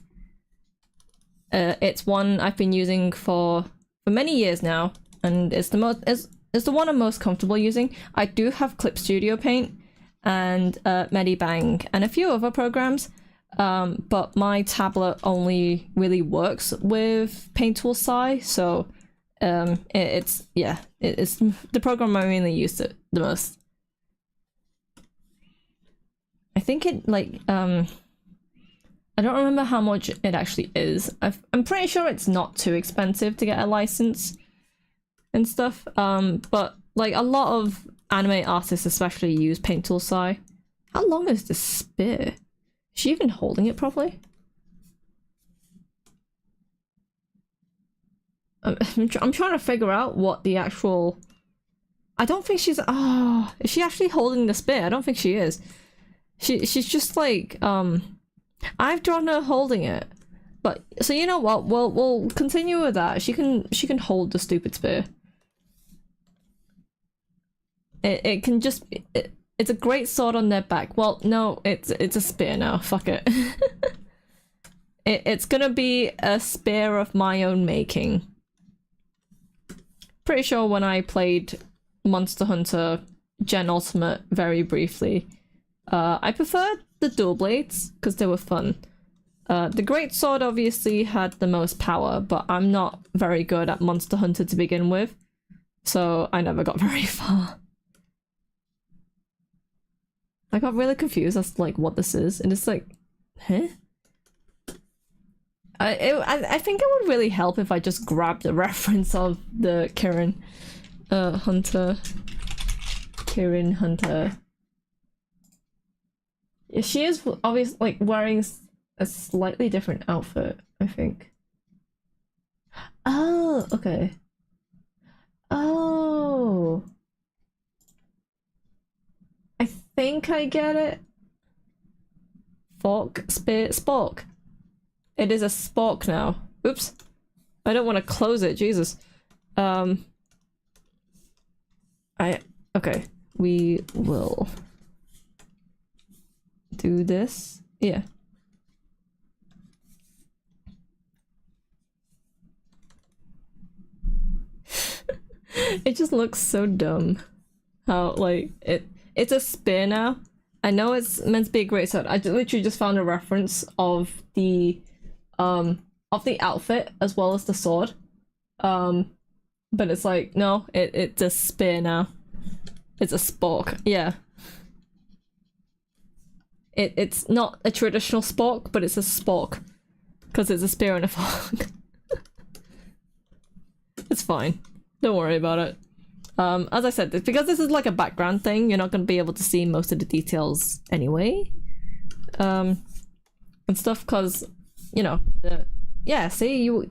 It's one I've been using for many years now, and it's the one I'm most comfortable using. I do have Clip Studio Paint and Medibang and a few other programs, but my tablet only really works with Paint Tool Sci, so it's the program I mainly use it the most. I think it like I don't remember how much it actually is. I'm pretty sure it's not too expensive to get a license and stuff. But like a lot of anime artists especially use Paint Tool Sci. How long is this spear? Is she even holding it properly? I'm trying to figure out what the actual... I don't think she's... Oh, is she actually holding the spear? I don't think she is. She's just like... I've drawn her holding it. But, so you know what? We'll continue with that. She can hold the stupid spear. It can just... It's a great sword on their back. Well, no, it's a spear now. Fuck it. It's gonna be a spear of my own making. Pretty sure when I played Monster Hunter Gen Ultimate very briefly, I preferred the dual blades because they were fun. The Great Sword obviously had the most power, but I'm not very good at Monster Hunter to begin with, so I never got very far. I got really confused as to like what this is, and it's like, huh? I think it would really help if I just grabbed the reference of the Kirin Hunter. Kirin Hunter. Yeah, she is obviously like wearing a slightly different outfit, I think. Oh, okay. Oh. I think I get it. Fork, spear, spork. It is a spork now. Oops. I don't want to close it, Jesus. Okay. We will do this. Yeah. It just looks so dumb. How, like, it's a spear now. I know it's meant to be a great sword. I literally just found a reference of the outfit as well as the sword. But it's like, no, it's a spear now. It's a spork, yeah. It's not a traditional spork, but it's a spork. Because it's a spear and a fork. It's fine. Don't worry about it. As I said, because this is like a background thing, you're not going to be able to see most of the details anyway. And stuff, because, you know, yeah, see, you,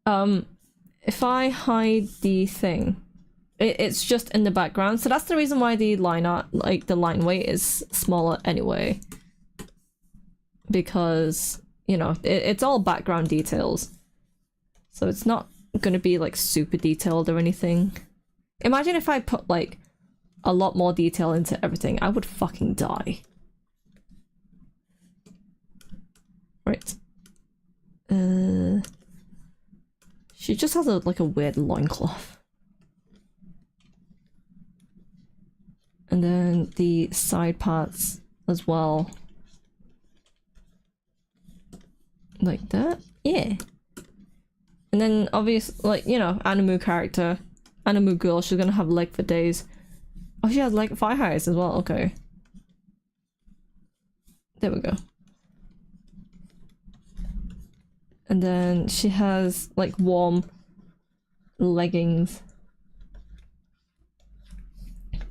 if I hide the thing, it's just in the background, so that's the reason why the line art, like, the line weight is smaller anyway. Because, you know, it's all background details. So it's not gonna be, like, super detailed or anything. Imagine if I put, like, a lot more detail into everything. I would fucking die. Right. She just has like a weird loincloth. And then the side parts as well. Like that? Yeah. And then obviously, like, you know, Animu character. Animu girl, she's gonna have leg for days. Oh, she has like thigh highs as well, okay. There we go. And then she has like warm leggings.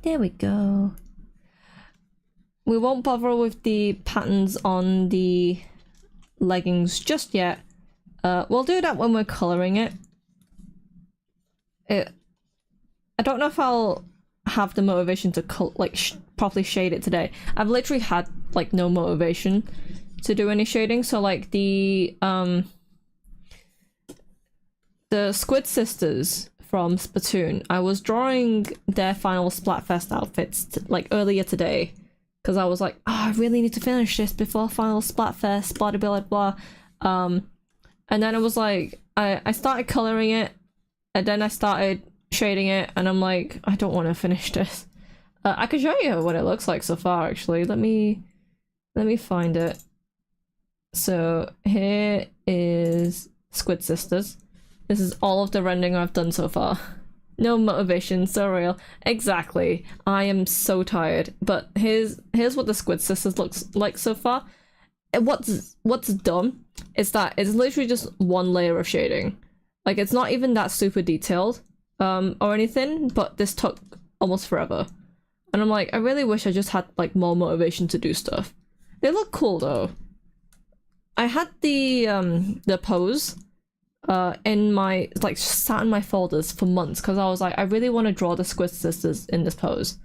There we go. We won't bother with the patterns on the leggings just yet. We'll do that when we're coloring it. I don't know if I'll have the motivation to properly shade it today. I've literally had like no motivation to do any shading, so like the Squid Sisters from Splatoon, I was drawing their final Splatfest outfits like earlier today, because I was like, oh, I really need to finish this before final Splatfest, blah blah blah blah. And then it was like I started coloring it, and then I started shading it, and I'm like, I don't want to finish this. I can show you what it looks like so far, actually. Let me find it. So here is Squid Sisters. This is all of the rendering I've done so far. No motivation, so real. Exactly. I am so tired. But here's what the Squid Sisters looks like so far. What's dumb is that it's literally just one layer of shading. Like, it's not even that super detailed or anything, but this took almost forever. And I'm like, I really wish I just had like more motivation to do stuff. They look cool though. I had the pose in my, like, sat in my folders for months because I was like, I really want to draw the Squid Sisters in this pose.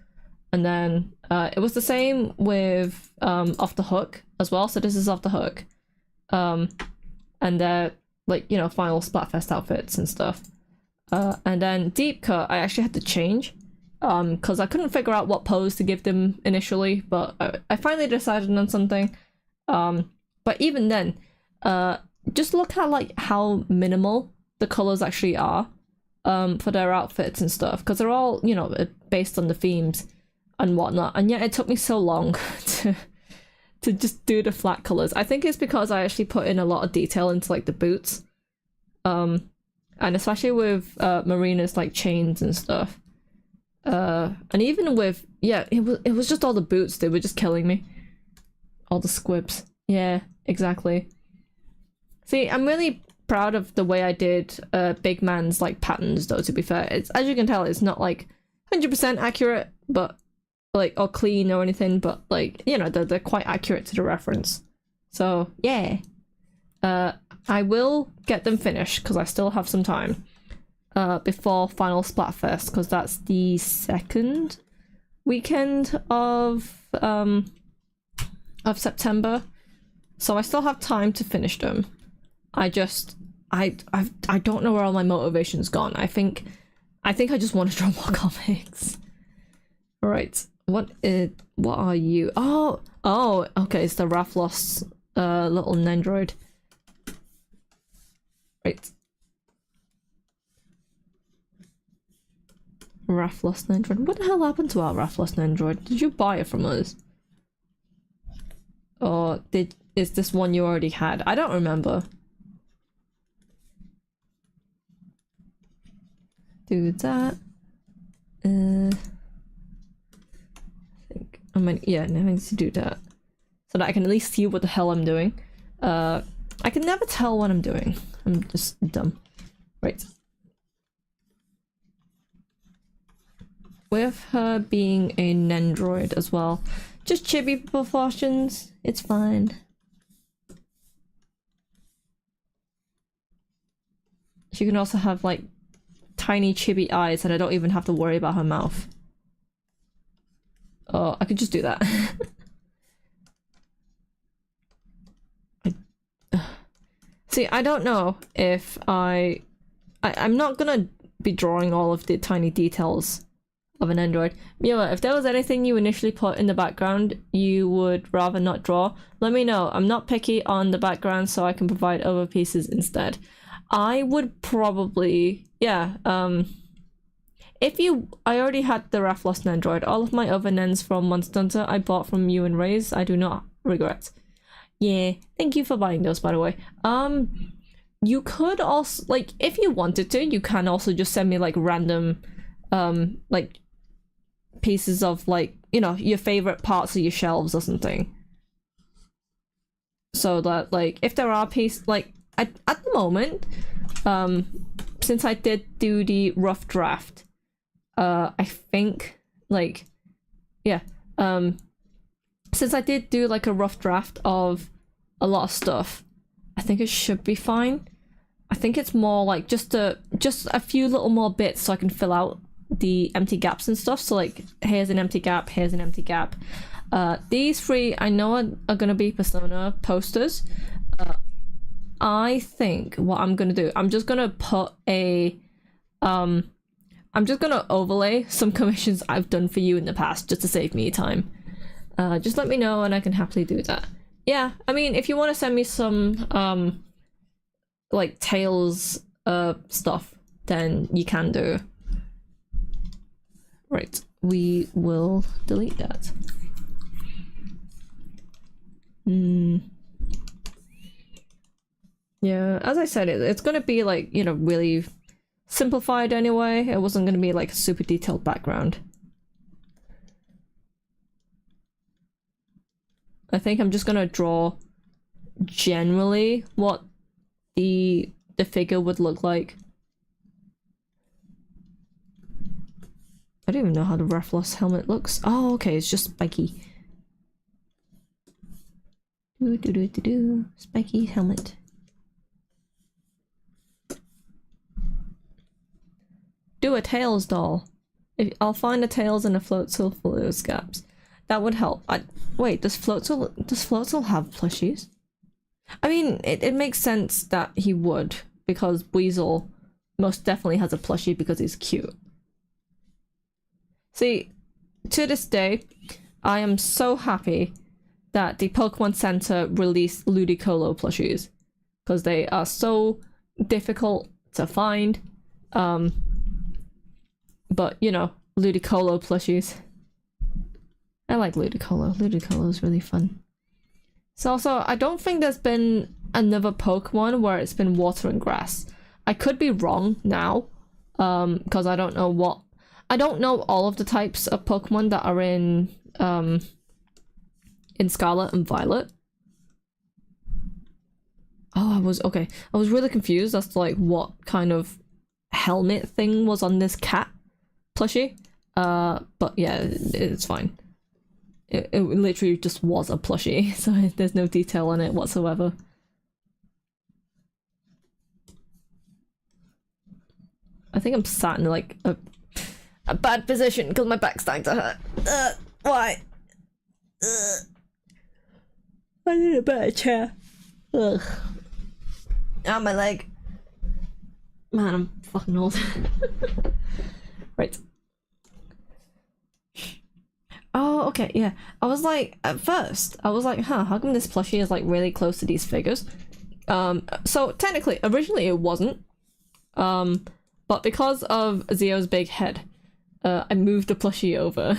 And then it was the same with Off the Hook as well. So this is Off the Hook. And they're like, you know, final Splatfest outfits and stuff. And then Deep Cut, I actually had to change because I couldn't figure out what pose to give them initially, but I finally decided on something. But even then, just look at like how minimal the colors actually are for their outfits and stuff, because they're all, you know, based on the themes and whatnot, and yet it took me so long to just do the flat colors. I think it's because I actually put in a lot of detail into like the boots, and especially with Marina's like chains and stuff, and even with, yeah, it was just all the boots. They were just killing me, all the squibs. Yeah, exactly. See, I'm really proud of the way I did Big Man's like patterns though, to be fair. It's, as you can tell, it's not like 100% accurate, but like, or clean or anything, but like, you know, they're quite accurate to the reference. So yeah, I will get them finished because I still have some time before final Splatfest, because that's the second weekend of September. So I still have time to finish them. I don't know where all my motivation's gone. I think I just want to draw more comics. Right. What are you? Oh, okay, it's the Rafflos little Nendroid. Right. Rafflos Nendroid. What the hell happened to our Rafflos Nendroid? Did you buy it from us? Or is this one you already had? I don't remember. Do that. I think I might, yeah, I need to do that so that I can at least see what the hell I'm doing. I can never tell what I'm doing. I'm just dumb. Right. with her being a Nendroid as well. Just chibi proportions, it's fine. She can also have like tiny chibi eyes and I don't even have to worry about her mouth. Oh, I could just do that. See, I don't know if I'm not gonna be drawing all of the tiny details of an Android. Mewa, if there was anything you initially put in the background you would rather not draw, let me know. I'm not picky on the background, so I can provide other pieces instead. I would probably, yeah, I already had the Rafflost Nendroid. All of my other Nens from Monster Hunter I bought from you and Ray's. I do not regret. Yeah, thank you for buying those, by the way. You could also, like, if you wanted to, you can also just send me, like, random, like, pieces of, like, you know, your favorite parts of your shelves or something. So that, like, if there are pieces, like, at the moment, since I did do the rough draft, I think, like, yeah, since I did do, like, a rough draft of a lot of stuff, I think it should be fine. I think it's more like just a few little more bits so I can fill out the empty gaps and stuff. So like, here's an empty gap, here's an empty gap. These three I know are gonna be Persona posters. I think what I'm gonna do, I'm just gonna put a I'm just gonna overlay some commissions I've done for you in the past just to save me time. Just let me know and I can happily do that. Yeah, I mean, if you want to send me some like Tails stuff, then you can do. Right, we will delete that. Yeah, as I said, it's gonna be like, you know, really simplified anyway. It wasn't gonna be like a super detailed background. I think I'm just gonna draw generally what the figure would look like. I don't even know how the Rafflost helmet looks. Oh, okay, it's just spiky. Spiky helmet. Do a Tails doll. I'll find a Tails and a Floatzel for those gaps. That would help. Wait, does Floatzel have plushies? I mean, it makes sense that he would, because Weasel most definitely has a plushie because he's cute. See, to this day, I am so happy that the Pokemon Center released Ludicolo plushies, because they are so difficult to find. But, you know, Ludicolo plushies. I like Ludicolo. Ludicolo is really fun. So also, I don't think there's been another Pokemon where it's been water and grass. I could be wrong now, because I don't know all of the types of Pokemon that are in Scarlet and Violet. Oh, I was really confused as to like what kind of helmet thing was on this cat plushie. But yeah, it's fine. It literally just was a plushie, so there's no detail on it whatsoever. I think I'm sat in like a bad position because my back's starting to hurt. Why? I need a better chair. Ugh. Ah, my leg. Man, I'm fucking old. Right. Oh, okay, yeah. I was like, at first, I was like, huh, how come this plushie is like really close to these figures? So technically, originally it wasn't. But because of Zio's big head, I moved the plushie over.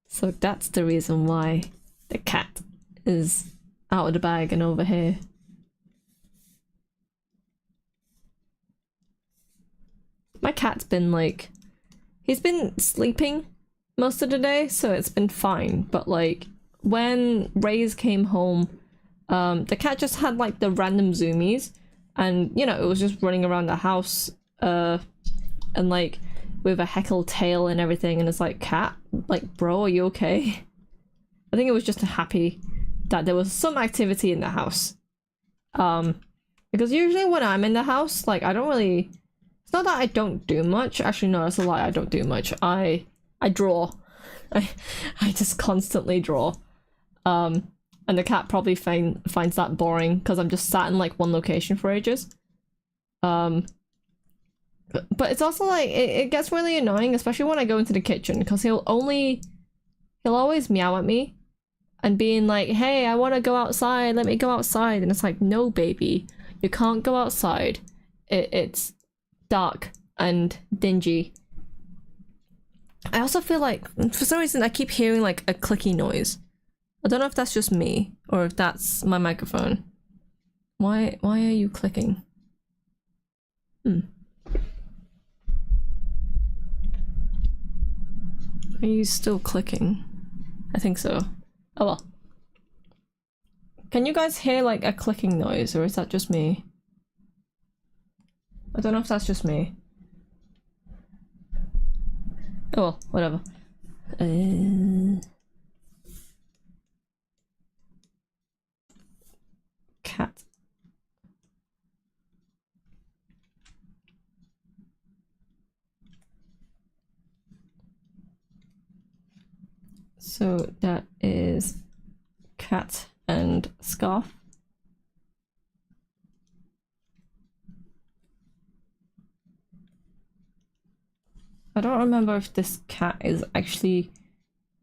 So that's the reason why the cat is out of the bag and over here. My cat's been like, he's been sleeping most of the day, so it's been fine. But like, when Ray's came home, the cat just had like the random zoomies, and you know, it was just running around the house, and like, with a heckle tail and everything, and it's like, cat, like, bro, are you okay? I think it was just happy that there was some activity in the house. Because usually when I'm in the house, like, I don't really, it's not that I don't do much. Actually, no, that's a lie. I don't do much. I draw. I just constantly draw. And the cat probably finds that boring because I'm just sat in like one location for ages. But it's also like it gets really annoying, especially when I go into the kitchen, because he'll always meow at me and being like, hey, I want to go outside, let me go outside. And it's like, no, baby, you can't go outside. It's dark and dingy. I also feel like, for some reason, I keep hearing like a clicky noise. I don't know if that's just me or if that's my microphone. Why are you clicking? Are you still clicking? I think so. Oh well. Can you guys hear like a clicking noise, or is that just me? I don't know if that's just me. Oh well, whatever. Cat. So that is cat and scarf. I don't remember if this cat is actually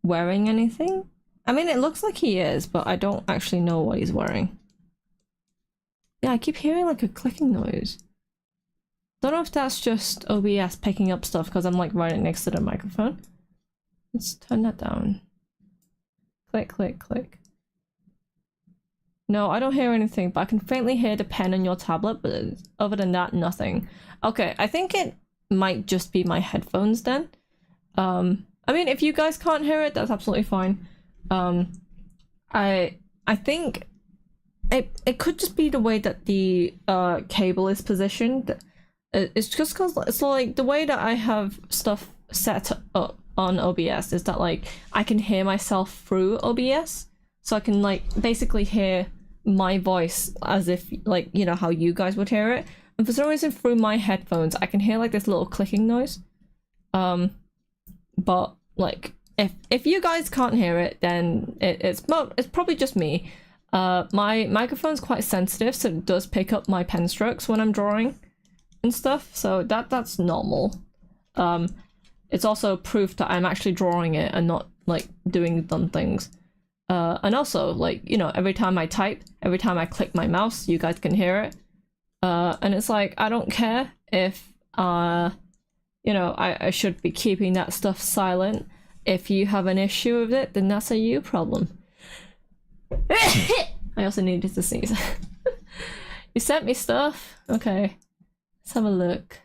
wearing anything. I mean, it looks like he is, but I don't actually know what he's wearing. Yeah, I keep hearing like a clicking noise. Don't know if that's just OBS picking up stuff because I'm like right next to the microphone. Let's turn that down. Click, click, click. No, I don't hear anything, but I can faintly hear the pen on your tablet, but other than that, nothing. Okay, I think it might just be my headphones then. I mean, if you guys can't hear it, that's absolutely fine. I think it could just be the way that the cable is positioned. It's just because it's like the way that I have stuff set up on OBS is that like I can hear myself through OBS, so I can like basically hear my voice as if like, you know, how you guys would hear it, and for some reason through my headphones I can hear like this little clicking noise. But like if you guys can't hear it, then it's probably just me. My microphone's quite sensitive, so it does pick up my pen strokes when I'm drawing and stuff, so that's normal. It's also proof that I'm actually drawing it and not like doing dumb things. And also, like, you know, every time I type, every time I click my mouse, you guys can hear it. And it's like, I don't care if, you know, I should be keeping that stuff silent. If you have an issue with it, then that's a you problem. I also needed to sneeze. You sent me stuff? Okay. Let's have a look.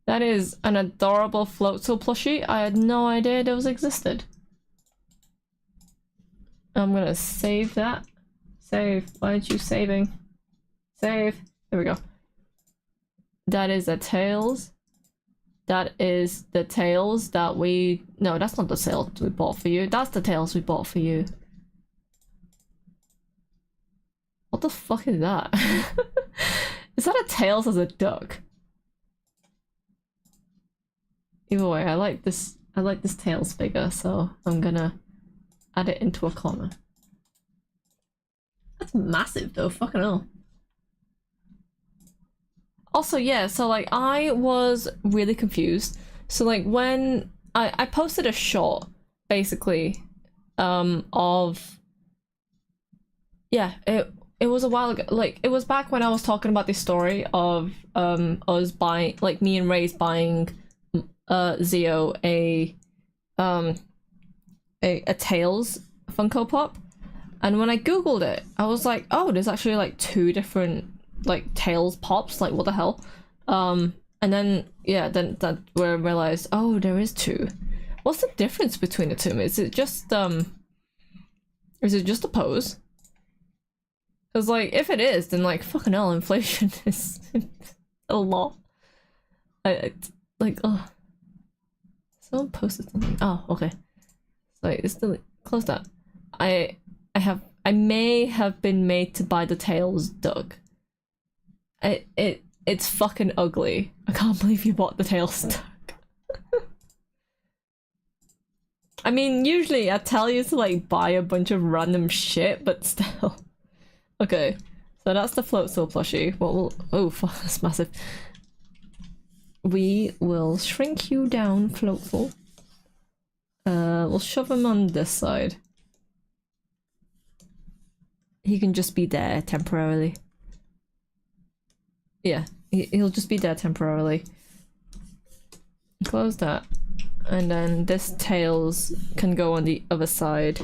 That is an adorable Floatzel plushie. I had no idea those existed. I'm gonna save that. Save. Why aren't you saving? Save. There we go. That is a Tails. That is the Tails that we... No, that's not the Tails we bought for you. That's the Tails we bought for you. What the fuck is that? Is that a Tails as a duck? Either way, I like this Tails figure, so I'm gonna add it into a corner. That's massive though, fucking hell. Also, yeah, so like I was really confused. So like when I posted a short basically of, yeah, it was a while ago. Like it was back when I was talking about this story of us buying, like me and Ray's buying Zio a Tails Funko Pop, and when I googled it I was like, oh, there's actually like two different like Tails pops, like what the hell. And then yeah, then that where I realized, oh, there is two. What's the difference between the two? Is it just a pose? Because like if it is, then like fucking hell, inflation is a lot. like, oh, someone posted something. Oh, okay. Sorry, it's still close that. I may have been made to buy the Tails duck. It's fucking ugly. I can't believe you bought the Tails duck. I mean, usually I tell you to like buy a bunch of random shit, but still. Okay, so that's the Floatzel plushie. What will? Oh, fuck, that's massive. We will shrink you down, Floatzel. We'll shove him on this side. He can just be there temporarily. Yeah, he'll just be there temporarily. Close that. And then this Tails can go on the other side.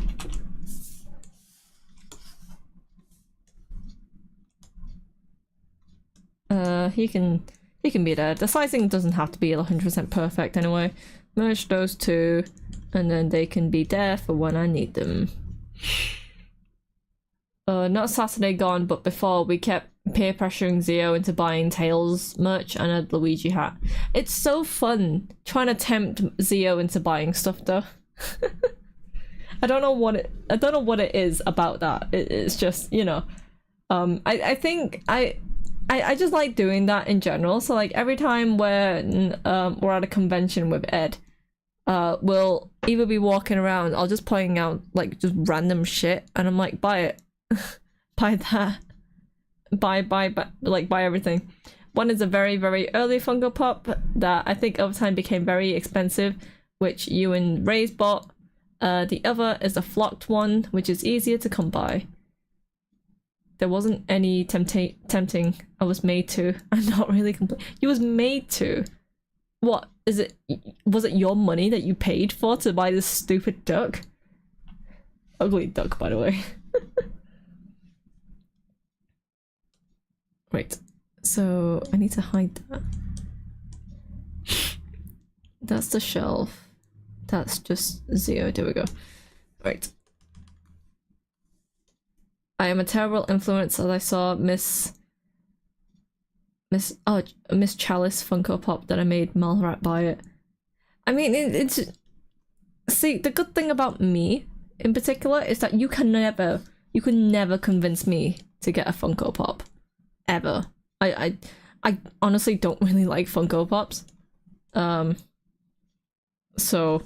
He can be there. The sizing doesn't have to be 100% perfect anyway. Merge those two, and then they can be there for when I need them. Not Saturday gone, but before we kept peer pressuring Zio into buying Tails merch and a Luigi hat. It's so fun trying to tempt Zio into buying stuff though. I don't know what it is about that. It's just, you know, I think I just like doing that in general. So like every time we're at a convention with Ed, we'll either be walking around or just pointing out like just random shit, and I'm like, buy it. Buy that. Buy everything. One is a very, very early Funko Pop that I think over time became very expensive, which you and Ray's bought. The other is a flocked one, which is easier to come by. There wasn't any tempting. I was made to. I'm not really complaining. You was made to. What is it? Was it your money that you paid for to buy this stupid duck? Ugly duck, by the way. Right, so I need to hide that. That's the shelf. That's just Zio. There we go. Right. I am a terrible influence, as I saw Miss Chalice Funko Pop that I made Malrat buy it. I mean, it's see, the good thing about me in particular is that you can never convince me to get a Funko Pop. Ever. I honestly don't really like Funko Pops. So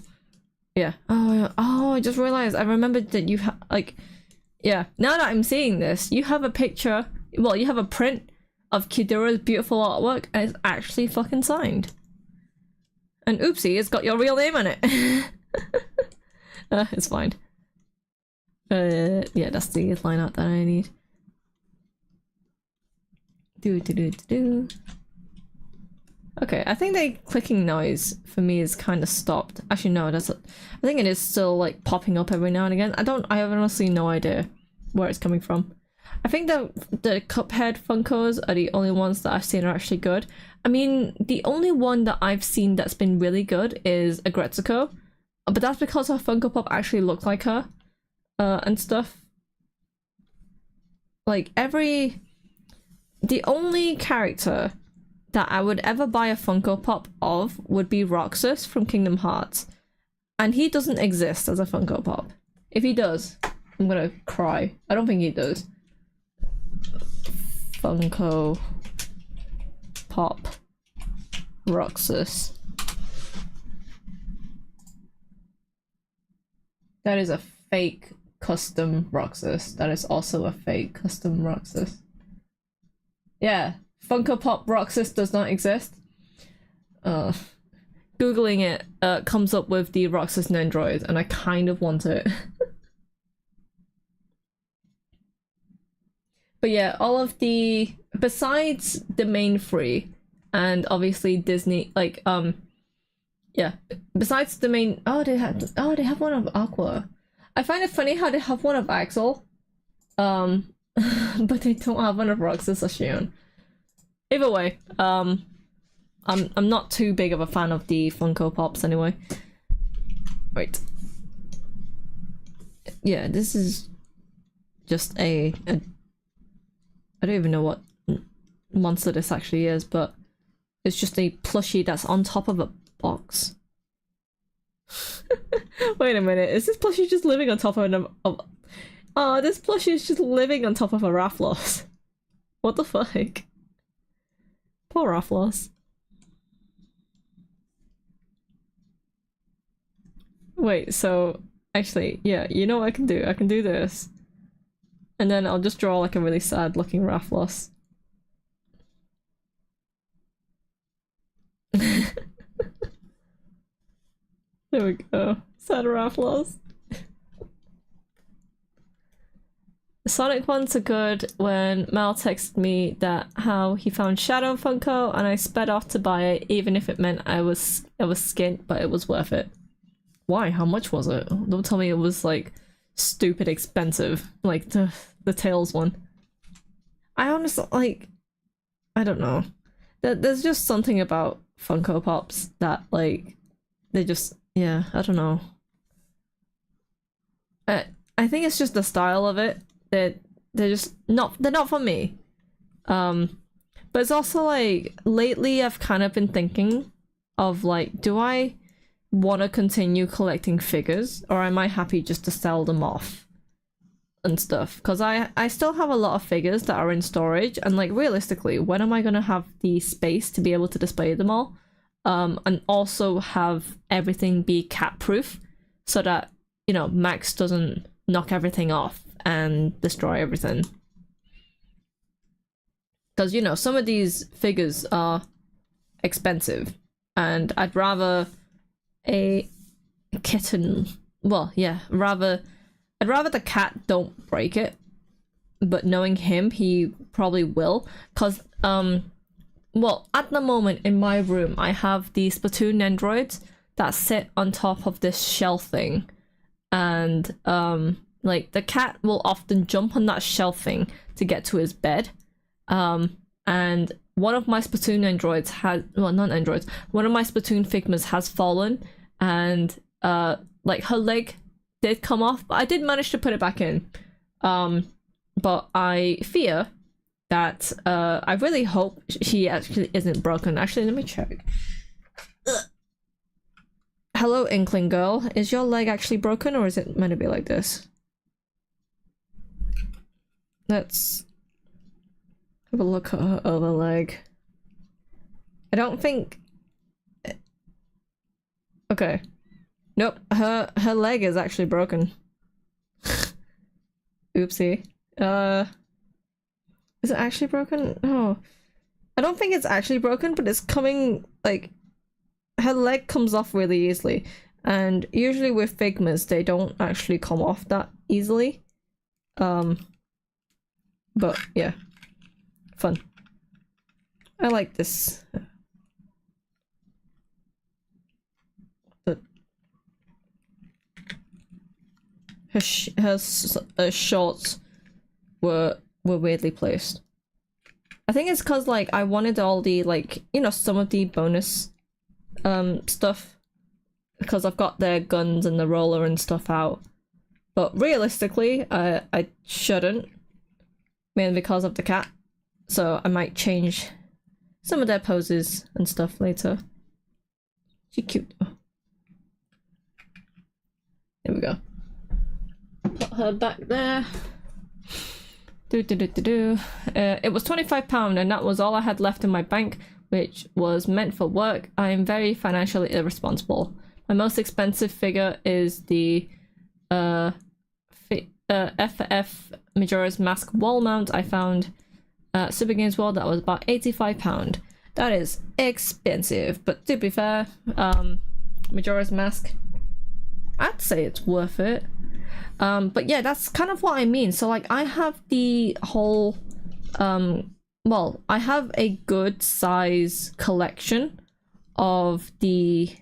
yeah. Oh, I just realized I remembered that you have like, yeah, now that I'm seeing this, you have a picture, well, you have a print of Kidura's beautiful artwork and it's actually fucking signed. And oopsie, it's got your real name on it. It's fine. Yeah, that's the line art that I need. Okay, I think the clicking noise for me is kind of stopped. Actually, no, I think it is still like popping up every now and again. I have honestly no idea where it's coming from. I think the Cuphead Funkos are the only ones that I've seen are actually good. I mean, the only one that I've seen that's been really good is Agretsuko, but that's because her Funko Pop actually looked like her, and stuff. Like the only character that I would ever buy a Funko Pop of would be Roxas from Kingdom Hearts. And he doesn't exist as a Funko Pop. If he does, I'm gonna cry. I don't think he does. Funko Pop Roxas. That is a fake custom Roxas. That is also a fake custom Roxas. Yeah, Funko Pop Roxas does not exist. Googling it comes up with the Roxas Nendroid, and I kind of want it. But yeah, all of the, besides the main three, and obviously Disney, like, yeah, besides the main, they have one of Aqua. I find it funny how they have one of Axel, but they don't have one of Roxas or Shion. Either way, I'm not too big of a fan of the Funko Pops anyway. Right. Yeah, this is just a I don't even know what monster this actually is, but It's just a plushie that's on top of a box. Wait a minute, is this plushie just living on top of oh, this plushie is just living on top of a Rafflos. What the fuck? Poor Rafflos. Wait, so actually, yeah, you know what I can do? I can do this. And then I'll just draw like a really sad looking Rafflos. There we go. Sad Rafflos. The Sonic ones are good. When Mal texted me that how he found Shadow Funko and I sped off to buy it even if it meant I was skint, but it was worth it. Why? How much was it? Don't tell me it was like stupid expensive, like the Tails one. I honestly, like, I don't know. There's just something about Funko Pops that, like, they just, yeah, I don't know. I think it's just the style of it. They're just not, they're not for me. But it's also like, lately I've kind of been thinking of like, do I want to continue collecting figures or am I happy just to sell them off and stuff? Because I still have a lot of figures that are in storage and like realistically, when am I going to have the space to be able to display them all? And also have everything be cat proof so that, you know, Max doesn't knock everything off and destroy everything. Because, you know, some of these figures are expensive and I'd rather a kitten, well, yeah, I'd rather the cat don't break it, but knowing him, he probably will. Because, well, at the moment in my room, I have the Splatoon androids that sit on top of this shelf thing. And, like, the cat will often jump on that shelf thing to get to his bed. And one of my Splatoon androids has, well, not androids, one of my Splatoon Figmas has fallen. And, like, her leg did come off, but I did manage to put it back in. But I fear that, I really hope she actually isn't broken. Actually, let me check. Ugh. Hello, Inkling Girl. Is your leg actually broken or is it meant to be like this? Let's have a look at her other leg. I don't think... Okay. Nope, her leg is actually broken. Oopsie. Is it actually broken? Oh. I don't think it's actually broken, but it's coming, like... Her leg comes off really easily. And usually with Figmas, they don't actually come off that easily. But yeah. Fun. I like this. Her shorts were weirdly placed. I think it's because like I wanted all the like, you know, some of the bonus stuff because I've got their guns and the roller and stuff out. But realistically, I shouldn't, mainly because of the cat. So I might change some of their poses and stuff later. She's cute though. There we go. Put her back there. It was £25 and that was all I had left in my bank, which was meant for work. I am very financially irresponsible. My most expensive figure is the FF Majora's Mask wall mount I found at Super Games World. That was about £85. That is expensive, but to be fair, Majora's Mask, I'd say it's worth it. But yeah, that's kind of what I mean. So like I have the whole well, I have a good size collection of the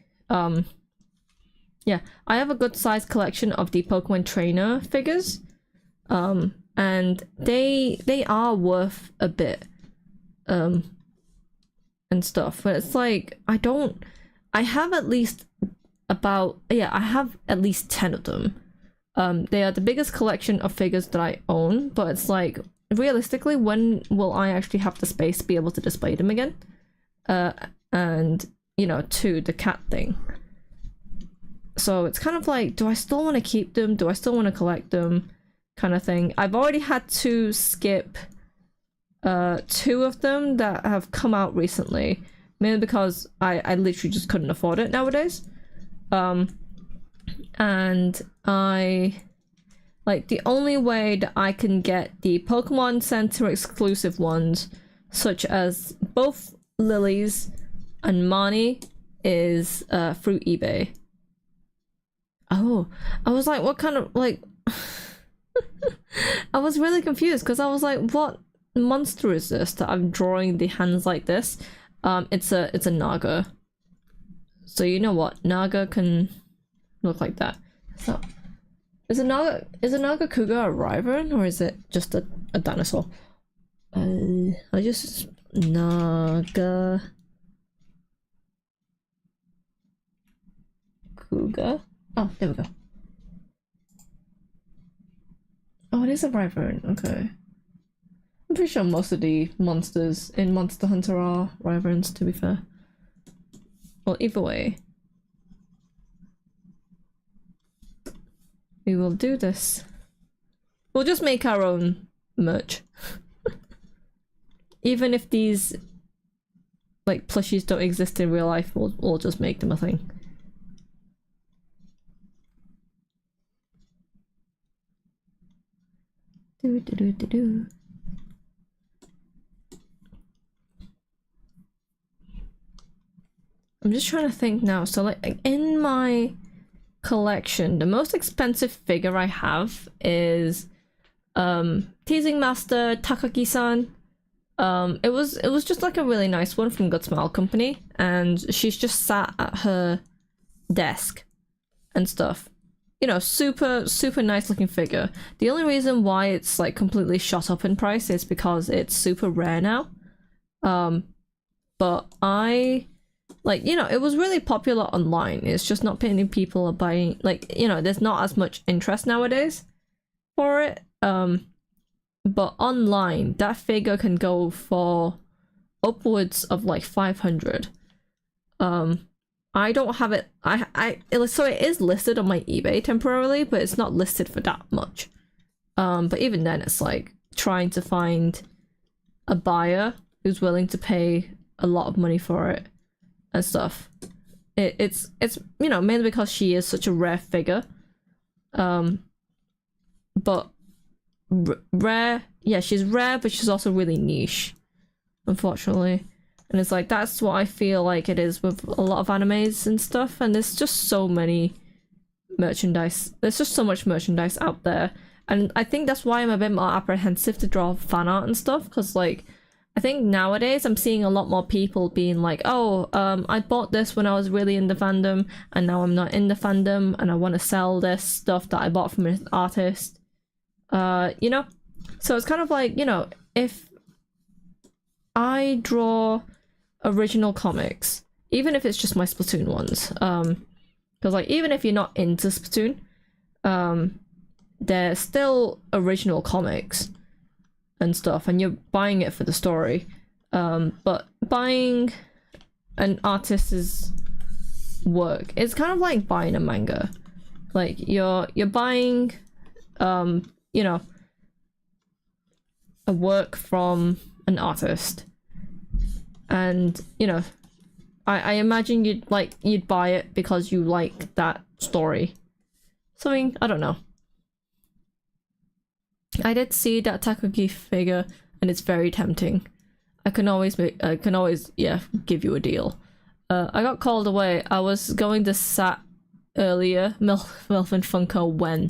yeah, I have a good size collection of the Pokemon trainer figures. And they are worth a bit and stuff, but it's like I have at least about, yeah, I have at least 10 of them. They are the biggest collection of figures that I own, but it's like realistically, when will I actually have the space to be able to display them again? and you know, 2, the cat thing. So it's kind of like, do I still want to keep them? Do I still want to collect them? Kind of thing. I've already had to skip 2 of them that have come out recently, mainly because I literally just couldn't afford it nowadays. And I like, the only way that I can get the Pokemon Center exclusive ones, such as both Lilies and Marnie, is through eBay. Oh, I was like, what kind of, like I was really confused because I was like, what monster is this that I'm drawing the hands like this? It's a Naga. So you know what? Naga can look like that. So is a Naga Cougar a Wyvern, or is it just a dinosaur? I just Naga Cougar. Oh, there we go. Oh, it is a Wyvern. Okay. I'm pretty sure most of the monsters in Monster Hunter are Wyverns, to be fair. Well, either way, we will do this. We'll just make our own merch. Even if these like plushies don't exist in real life, we'll just make them a thing. Do. I'm just trying to think now. So like in my collection, the most expensive figure I have is Teasing Master Takagi-san. It was just like a really nice one from Good Smile Company, and she's just sat at her desk and stuff. You know, super nice looking figure. The only reason why it's like completely shot up in price is because it's super rare now. But I, like, you know, it was really popular online. It's just not many people are buying, like, you know, there's not as much interest nowadays for it. But online, that figure can go for upwards of like 500. I don't have it. So it is listed on my eBay temporarily, but it's not listed for that much. But even then, it's like trying to find a buyer who's willing to pay a lot of money for it and stuff. It's you know, mainly because she is such a rare figure. But rare, yeah, she's rare, but she's also really niche, unfortunately. And it's like, that's what I feel like it is with a lot of animes and stuff, and there's just so many merchandise. There's just so much merchandise out there, and I think that's why I'm a bit more apprehensive to draw fan art and stuff, because like, I think nowadays I'm seeing a lot more people being like, oh, I bought this when I was really in the fandom, and now I'm not in the fandom, and I want to sell this stuff that I bought from an artist. You know? So it's kind of like, you know, if I draw original comics, even if it's just my Splatoon ones, because like, even if you're not into Splatoon, they're still original comics and stuff, and you're buying it for the story. But buying an artist's work, it's kind of like buying a manga. Like, you're buying you know, a work from an artist, and you know, I imagine you'd buy it because you like that story. Something, I don't know. I did see that Takagi figure, and it's very tempting. I can always yeah, give you a deal. I got called away. I was going to SAT earlier, Milf and Funko, when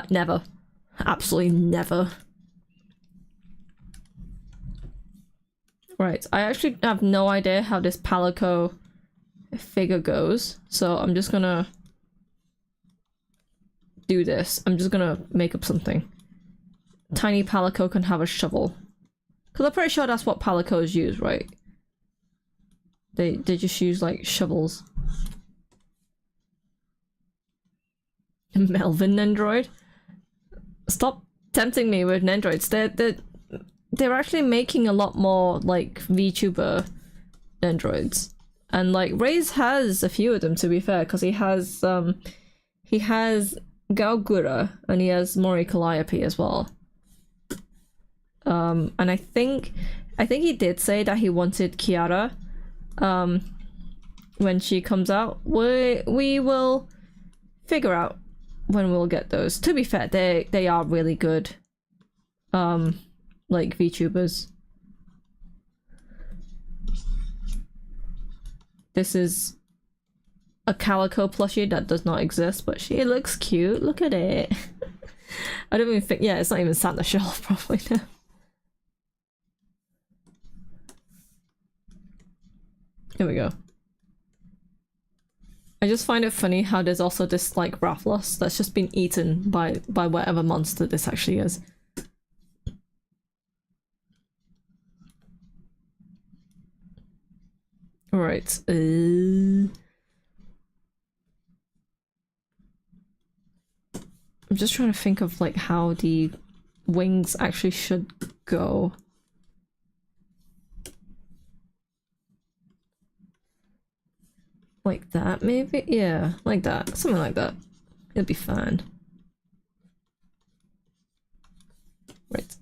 never. Absolutely never. Right, I actually have no idea how this Palico figure goes, so I'm just gonna do this. I'm just gonna make up something. Tiny Palico can have a shovel. Because I'm pretty sure that's what Palicos use, right? They just use, like, shovels. Melvin Nendroid? Stop tempting me with Nendroids. They're actually making a lot more, like, VTuber androids. And like Ray's has a few of them, to be fair, because he has Galgura and he has Mori Calliope as well. And I think he did say that he wanted Kiara when she comes out. We will figure out when we'll get those. To be fair, they are really good like VTubers. This is a Calico plushie that does not exist, but she looks cute. Look at it. I don't even think, yeah, it's not even sat on the shelf probably now. Here we go. I just find it funny how there's also this like Rafflos that's just been eaten by whatever monster this actually is. Alright, I'm just trying to think of like how the wings actually should go. Like that, maybe? Yeah, like that. Something like that. It'll be fine. Right.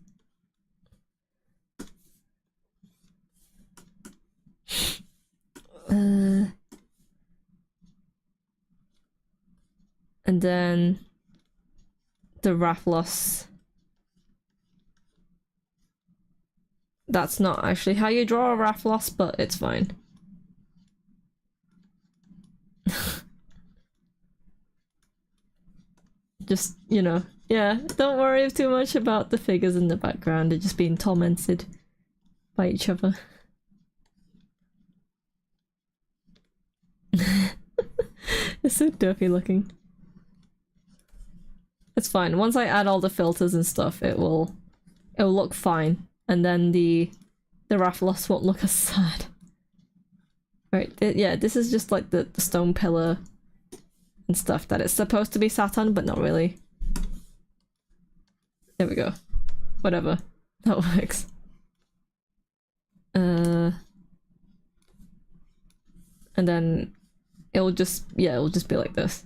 And then the Rafflos. That's not actually how you draw a Rafflos, but it's fine. Just, you know, yeah, don't worry too much about the figures in the background. They're just being tormented by each other. It's so derpy looking. It's fine. Once I add all the filters and stuff, it'll look fine, and then the Rafflos won't look as sad. Right, yeah, this is just like the stone pillar and stuff that it's supposed to be sat on, but not really. There we go. Whatever. That works. And then it'll just, yeah, it'll just be like this.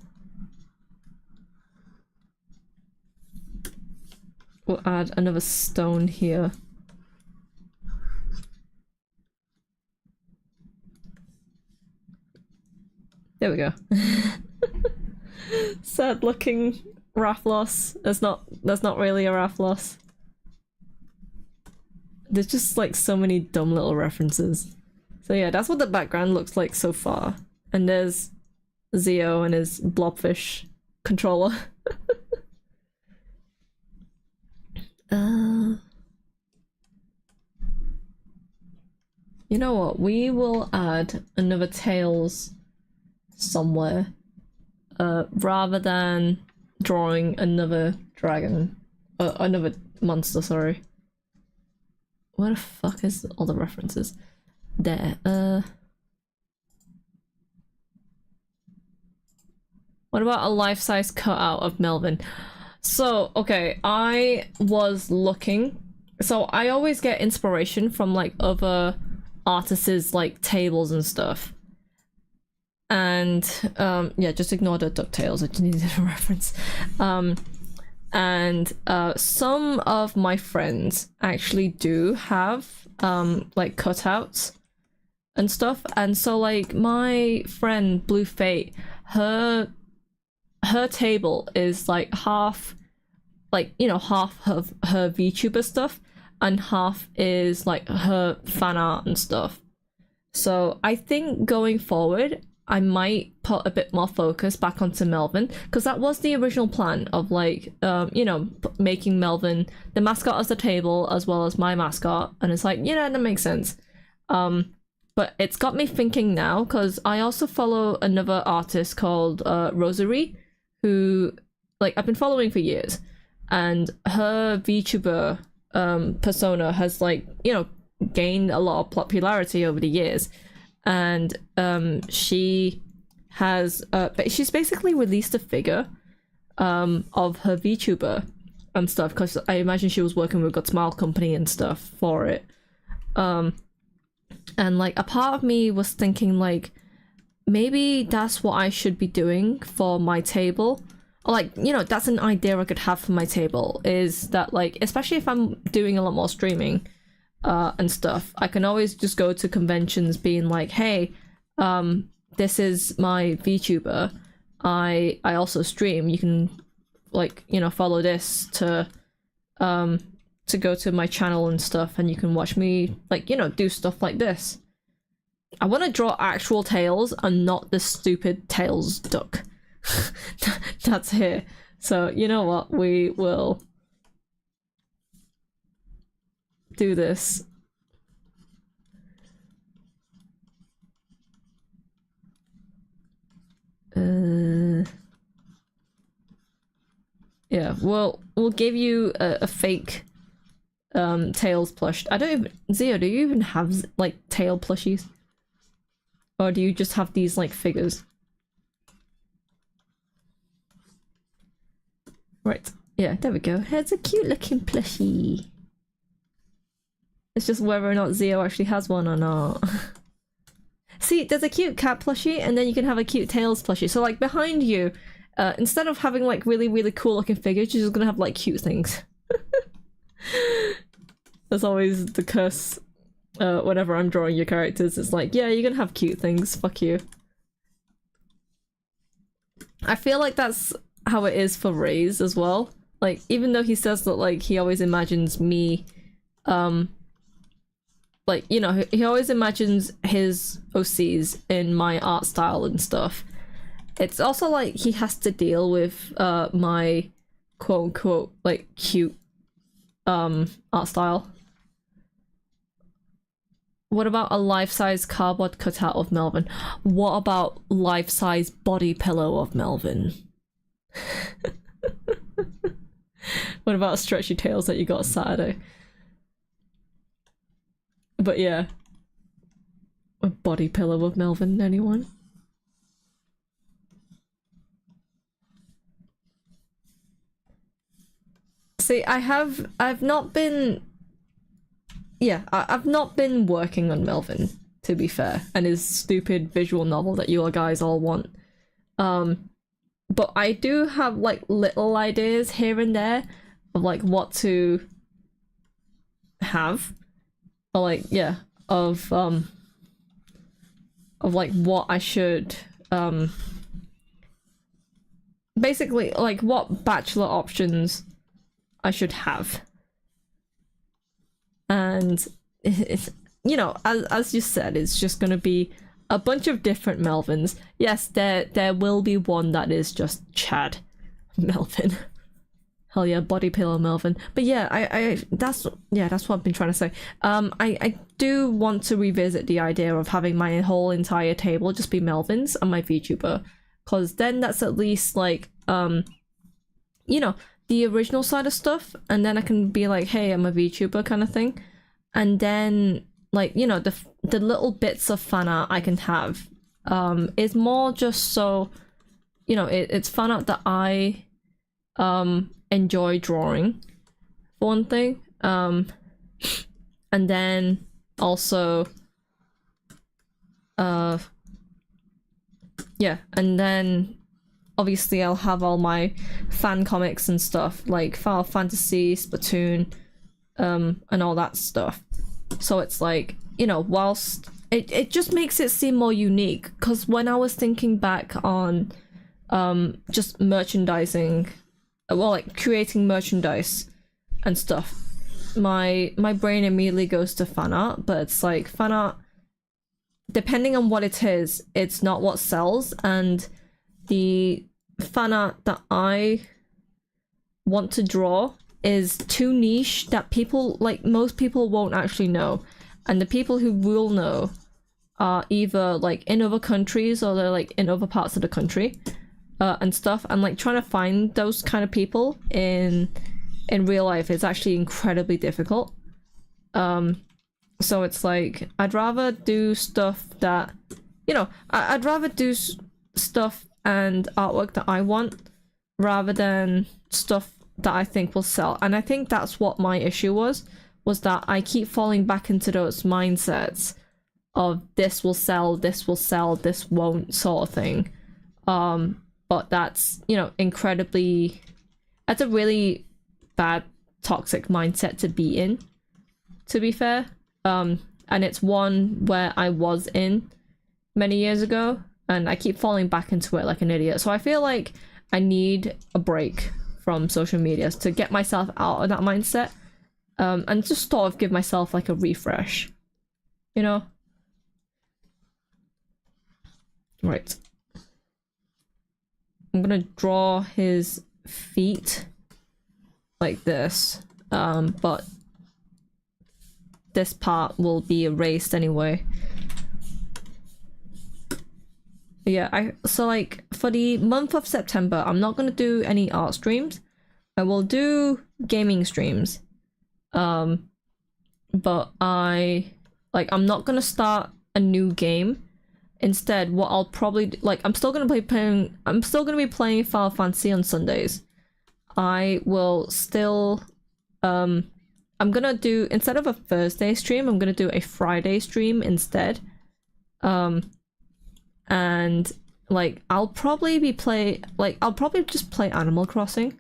We'll add another stone here. There we go. Sad looking Rafflos. That's not really a Rafflos. There's just like so many dumb little references. So yeah, that's what the background looks like so far. And there's Zeo and his blobfish controller. You know what? We will add another Tails somewhere, rather than drawing another dragon, another monster, sorry. Where the fuck is all the references? There, what about a life-size cutout of Melvin? So, okay, I was looking, so I always get inspiration from like other artists' like tables and stuff. And yeah, just ignore the DuckTales, I just needed a reference. And some of my friends actually do have like cutouts and stuff, and so like my friend Blue Fate, her table is like half, like, you know, half of her VTuber stuff and half is like her fan art and stuff. So I think going forward I might put a bit more focus back onto Melvin, because that was the original plan of like, you know, making Melvin the mascot as the table as well as my mascot, and it's like, you know, that makes sense. But it's got me thinking now, because I also follow another artist called Rosary, who like I've been following for years, and her VTuber persona has like, you know, gained a lot of popularity over the years. And she has she's basically released a figure of her VTuber and stuff, because I imagine she was working with Got Smile Company and stuff for it. And like a part of me was thinking like maybe that's what I should be doing for my table. Or like, you know, that's an idea I could have for my table, is that like, especially if I'm doing a lot more streaming and stuff, I can always just go to conventions being like, hey, this is my VTuber. I also stream. You can like, you know, follow this to go to my channel and stuff, and you can watch me like, you know, do stuff like this. I want to draw actual tails and not the stupid tails duck that's here. So you know what, we will do this. Yeah, we'll give you a fake tails plush. I don't even, Zio, do you even have like tail plushies? Or do you just have these like figures? Right, yeah, there we go. It's a cute looking plushie. It's just whether or not Zio actually has one or not. See, there's a cute cat plushie, and then you can have a cute tails plushie. So like behind you, instead of having like really cool looking figures, you're just gonna have like cute things. That's always the curse whenever I'm drawing your characters. It's like, yeah, you're gonna have cute things, fuck you. I feel like that's how it is for Raze as well. Like, even though he says that like he always imagines me, like, you know, he always imagines his OCs in my art style and stuff. It's also like he has to deal with my quote-unquote like cute art style. What about a life-size cardboard cutout of Melvin? What about life-size body pillow of Melvin? What about stretchy tails that you got Saturday? But yeah. A body pillow of Melvin, anyone? See, I've not been... Yeah, I've not been working on Melvin, to be fair, and his stupid visual novel that you guys all want. But I do have like little ideas here and there of like what to have. Or like, yeah, of like what I should basically like what bachelor options I should have. And it's, you know, as you said, it's just gonna be a bunch of different Melvins. Yes, there will be one that is just Chad Melvin. Hell yeah, body pillow Melvin. But yeah, that's what I've been trying to say. I do want to revisit the idea of having my whole entire table just be Melvins and my VTuber, because then that's at least like you know, the original side of stuff, and then I can be like, hey, I'm a VTuber kind of thing. And then like, you know, the little bits of fan art I can have is more just so, you know, it's fan art that I enjoy drawing, for one thing. And then also yeah, and then obviously I'll have all my fan comics and stuff like Final Fantasy, Splatoon, and all that stuff. So it's like, you know, whilst it just makes it seem more unique, because when I was thinking back on just merchandising, well, like creating merchandise and stuff, my brain immediately goes to fan art. But it's like fan art, depending on what it is, it's not what sells, and the fan art that I want to draw is too niche that people, like most people, won't actually know. And the people who will know are either like in other countries or they're like in other parts of the country and stuff. And like trying to find those kind of people in real life is actually incredibly difficult. So it's like I'd rather do stuff that, you know, I'd rather do stuff and artwork that I want rather than stuff that I think will sell. And I think that's what my issue was that I keep falling back into those mindsets of this will sell, this won't sort of thing. But that's, you know, incredibly, that's a really bad toxic mindset to be in, to be fair. And it's one where I was in many years ago, and I keep falling back into it like an idiot. So I feel like I need a break from social media to get myself out of that mindset, and just sort of give myself like a refresh, you know? Right. I'm gonna draw his feet like this, but this part will be erased anyway. Yeah, so like for the month of September, I'm not gonna do any art streams. I will do gaming streams. But I'm not gonna start a new game. Instead, what I'll probably do, like, I'm still gonna be playing Final Fantasy on Sundays. I will still I'm gonna do, instead of a Thursday stream, I'm gonna do a Friday stream instead. And like I'll probably just play Animal Crossing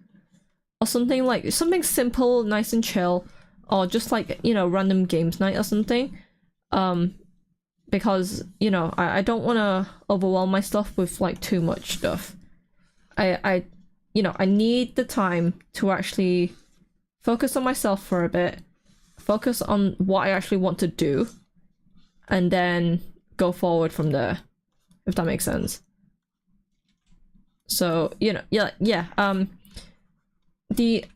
or something, like something simple, nice and chill, or just like, you know, random games night or something. Because, you know, I don't want to overwhelm myself with like too much stuff. I you know, I need the time to actually focus on myself for a bit, focus on what I actually want to do, and then go forward from there, if that makes sense. So, you know, yeah, the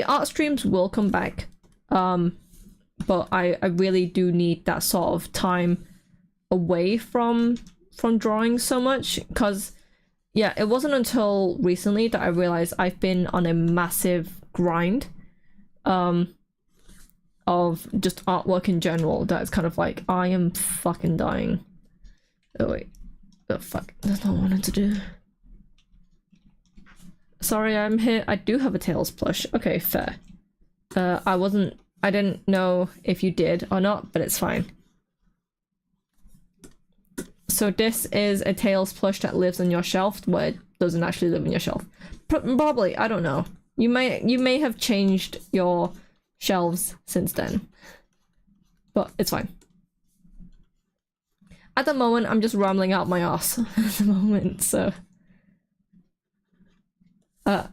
art streams will come back, but I really do need that sort of time away from drawing so much, because yeah, it wasn't until recently that I realized I've been on a massive grind of just artwork in general, that it's kind of like I am fucking dying. Oh wait, oh fuck, that's not what I wanted to do. Sorry, I'm here. I do have a Tails plush. Okay, fair. I didn't know if you did or not, but it's fine. So this is a Tails plush that lives on your shelf, where it doesn't actually live on your shelf. Probably, I don't know. You may have changed your shelves since then, but it's fine. At the moment, I'm just rambling out my ass at the moment, so my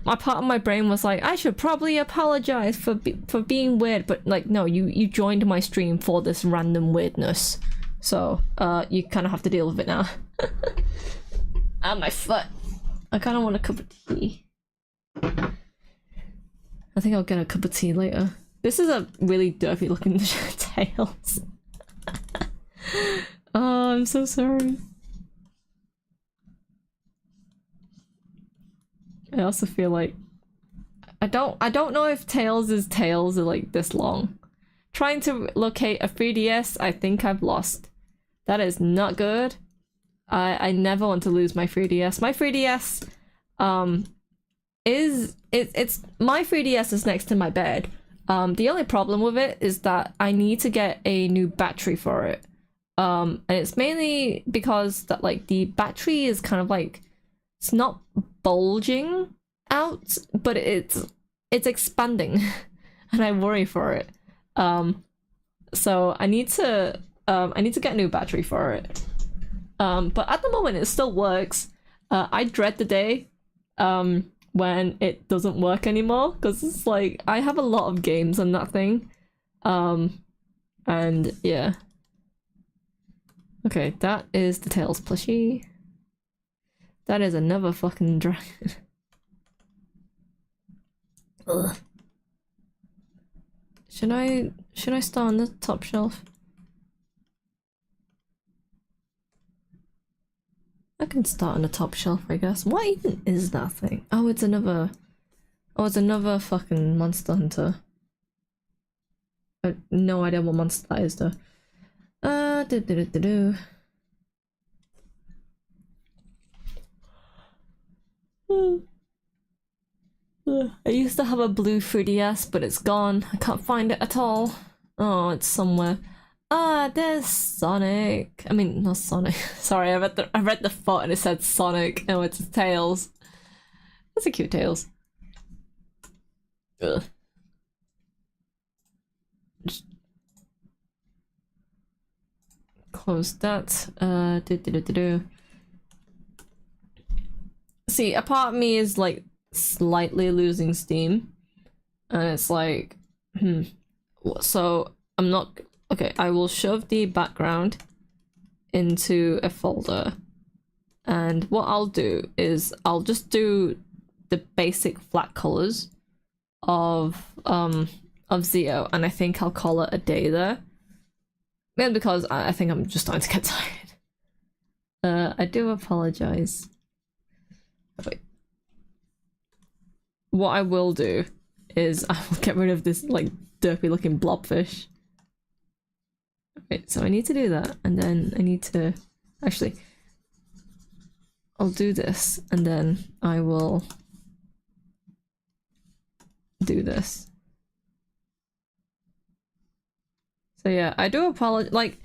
part of my brain was like, I should probably apologize for being weird, but like, no, you joined my stream for this random weirdness. So, you kind of have to deal with it now. Ah, my foot. I kind of want a cup of tea. I think I'll get a cup of tea later. This is a really dirty looking Tails. Oh, I'm so sorry. I also feel like I don't know if Tails' tails are like this long. Trying to locate a 3DS, I think I've lost. That is not good. I never want to lose my 3DS. My 3DS it's my 3DS is next to my bed. The only problem with it is that I need to get a new battery for it. And it's mainly because that like the battery is kind of like, it's not bulging out, but it's expanding and I worry for it. So I need to get a new battery for it. But at the moment it still works. I dread the day when it doesn't work anymore, because it's like I have a lot of games on that thing. And yeah. Okay, that is the Tails plushie. That is another fucking dragon. Ugh. Should I start on the top shelf? I can start on the top shelf, I guess. What even is that thing? Oh, it's another fucking Monster Hunter. I have no idea what monster that is though. I used to have a blue 3DS, but it's gone. I can't find it at all. Oh, it's somewhere. Ah, there's Sonic. I mean, not Sonic. Sorry, I read the font and it said Sonic. Oh, it's Tails. That's a cute Tails. Ugh. Just close that. See, a part of me is like slightly losing steam, and it's like, so I'm not okay. I will shove the background into a folder, and what I'll do is I'll just do the basic flat colors of Zio, and I think I'll call it a day there. And because I think I'm just starting to get tired. I do apologize. Wait. What I will do is I will get rid of this like derpy looking blobfish. Okay, so I need to do that, and then I need to actually I'll do this, and then I will do this. So yeah, I do apologize. Like,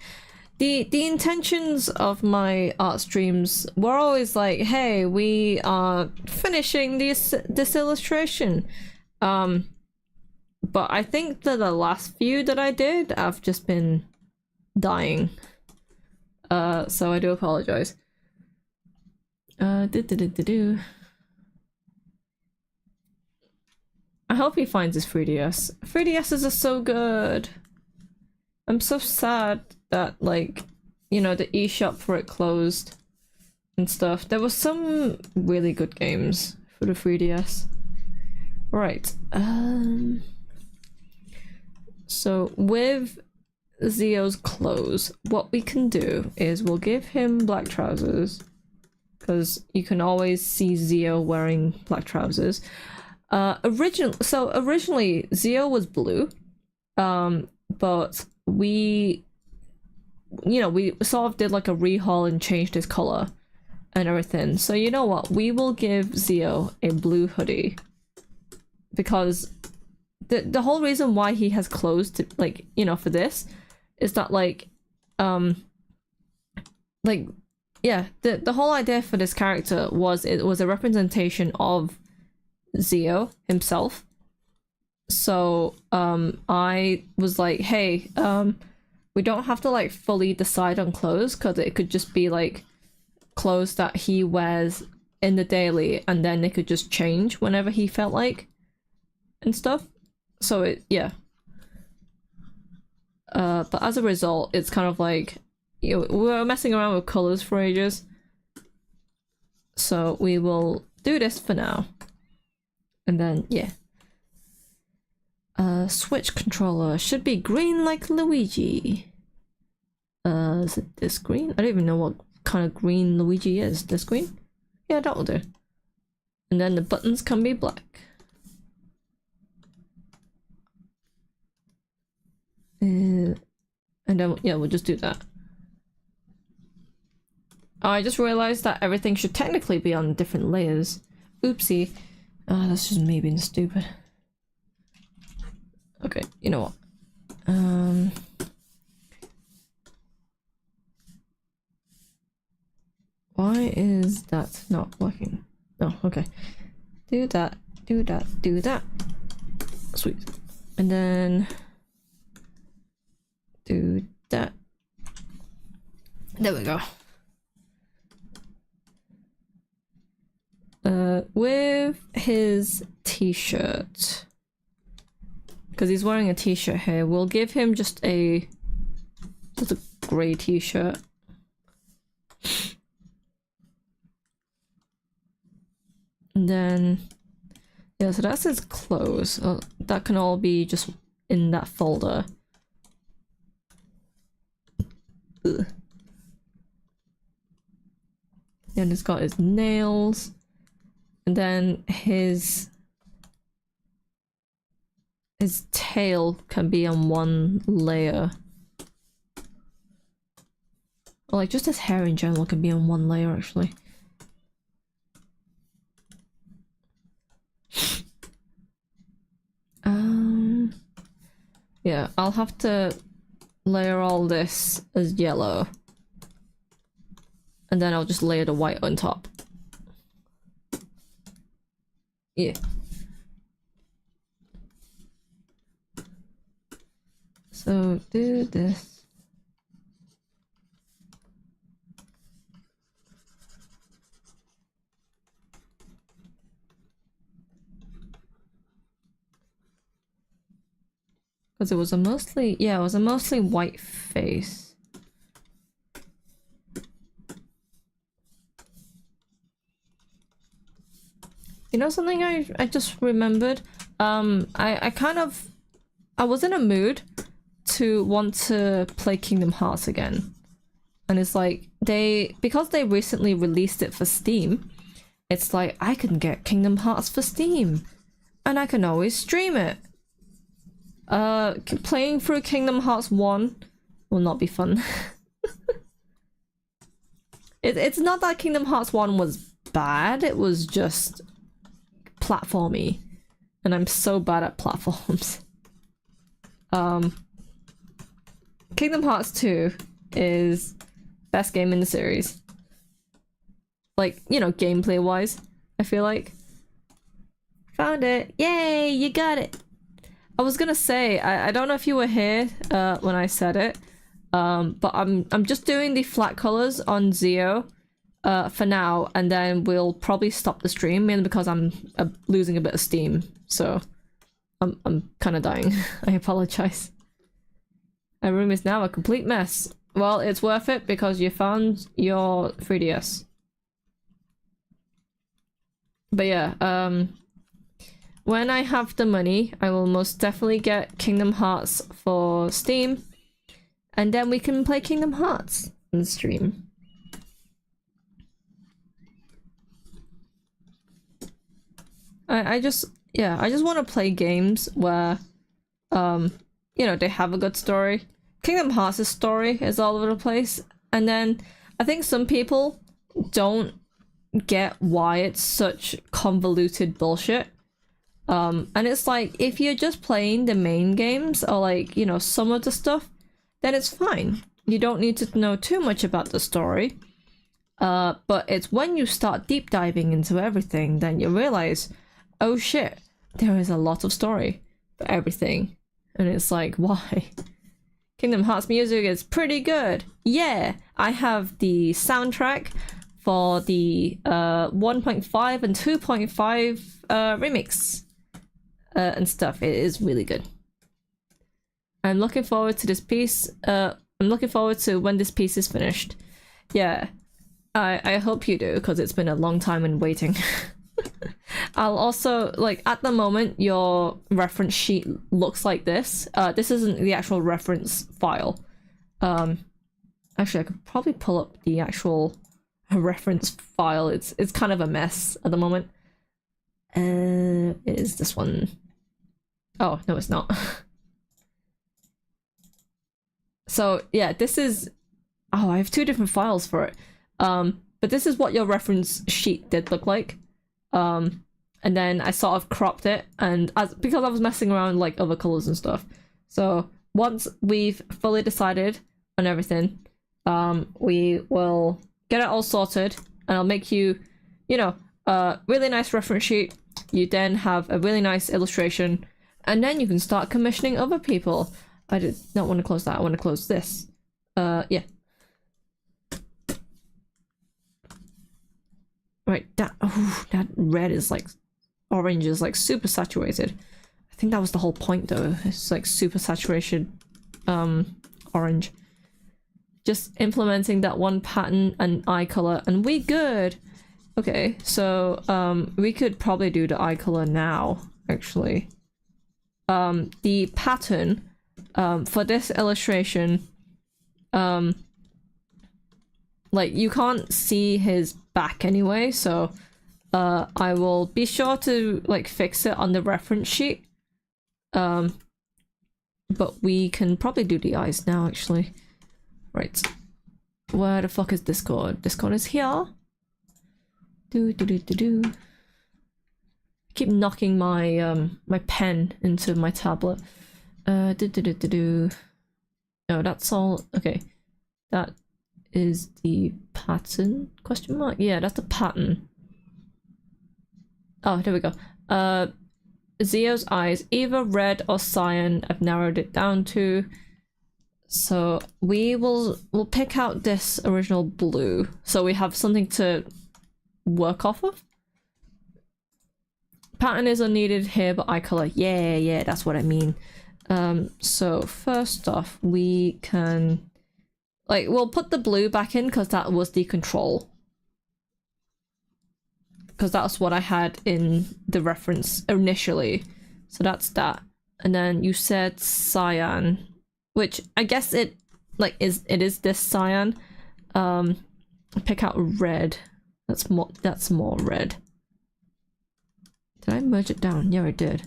the intentions of my art streams were always like, hey, we are finishing this illustration. But I think that the last few that I did, I've just been dying. So I do apologize. I hope he finds his 3DS. 3DSs are so good. I'm so sad that, like, you know, the eShop for it closed and stuff. There were some really good games for the 3DS. Right. So with Zio's clothes, what we can do is we'll give him black trousers, because you can always see Zio wearing black trousers. Originally Zio was blue, but we sort of did like a rehaul and changed his color and everything. So you know what? We will give Zio a blue hoodie, because the whole reason why he has clothes to, like, you know, for this is that yeah, the whole idea for this character was it was a representation of Zio himself. So I was like, hey, we don't have to like fully decide on clothes, because it could just be like clothes that he wears in the daily, and then they could just change whenever he felt like and stuff. So it, yeah. But as a result, it's kind of like, you know, we were messing around with colors for ages. So we will do this for now. And then, yeah. Switch controller should be green like Luigi. Is it this green? I don't even know what kind of green Luigi is. This green? Yeah, that will do. And then the buttons can be black. And then, yeah, we'll just do that. Oh, I just realized that everything should technically be on different layers. Oopsie. That's just me being stupid. Okay, you know what? Why is that not working? Oh, okay. Do that, do that, do that. Sweet. And then do that. There we go. With his t-shirt, because he's wearing a t-shirt here, we'll give him just a grey t-shirt. And then, yeah, so that's his clothes. That can all be just in that folder. Ugh. And he's got his nails. And then his tail can be on one layer. Or like just his hair in general can be on one layer actually. Yeah, I'll have to layer all this as yellow. And then I'll just layer the white on top. Yeah. So do this. Because it was a mostly, yeah, it was a mostly white face. You know something I just remembered? I kind of, I was in a mood to want to play Kingdom Hearts again. And it's like, because they recently released it for Steam, it's like, I can get Kingdom Hearts for Steam. And I can always stream it. Playing through Kingdom Hearts 1 will not be fun. It's not that Kingdom Hearts 1 was bad, it was just platformy. And I'm so bad at platforms. Kingdom Hearts 2 is best game in the series. Like, you know, gameplay wise, I feel like. Found it! Yay! You got it! I was gonna say, I don't know if you were here when I said it, but I'm just doing the flat colors on Zio for now, and then we'll probably stop the stream, mainly because I'm losing a bit of steam, so I'm kind of dying. I apologize. My room is now a complete mess. Well, it's worth it because you found your 3DS. But yeah, when I have the money, I will most definitely get Kingdom Hearts for Steam. And then we can play Kingdom Hearts on the stream. I just want to play games where, you know, they have a good story. Kingdom Hearts' story is all over the place. And then I think some people don't get why it's such convoluted bullshit. And it's like, if you're just playing the main games, or like, you know, some of the stuff, then it's fine. You don't need to know too much about the story. But it's when you start deep diving into everything, then you realize, oh shit, there is a lot of story for everything. And it's like, why? Kingdom Hearts music is pretty good. Yeah, I have the soundtrack for the 1.5 and 2.5 remix. And stuff. It is really good. I'm looking forward to this piece. I'm looking forward to when this piece is finished. Yeah, I hope you do, because it's been a long time in waiting. I'll also, like, at the moment, your reference sheet looks like this. This isn't the actual reference file. Actually, I could probably pull up the actual reference file. It's kind of a mess at the moment. It is this one. Oh, no, it's not. So, yeah, this is... Oh, I have two different files for it. But this is what your reference sheet did look like. And then I sort of cropped it, and because I was messing around like other colors and stuff. So once we've fully decided on everything, we will get it all sorted, and I'll make you, you know, a really nice reference sheet. You then have a really nice illustration, and then you can start commissioning other people. I did not want to close that. I want to close this. Yeah. Right, that red is like, orange is like super saturated. I think that was the whole point though. It's like super saturation, orange. Just implementing that one pattern and eye color, and we good. Okay, so we could probably do the eye color now, actually. The pattern for this illustration, like, you can't see his back anyway, so I will be sure to like fix it on the reference sheet. But we can probably do the eyes now, actually. Right. Where the fuck is Discord? Discord is here. I keep knocking my my pen into my tablet. No, that's all. Okay, that is the pattern, question mark? Yeah, that's the pattern. Oh, there we go. Zio's eyes, either red or cyan. I've narrowed it down to. So we'll pick out this original blue, so we have something to work off of. Pattern is unneeded here, but eye color, yeah, that's what I mean. So first off, we can, like, we'll put the blue back in because that was the control. Because that's what I had in the reference initially. So that's that. And then you said cyan, which I guess it is this cyan. Pick out red. That's more red. Did I merge it down? Yeah, I did.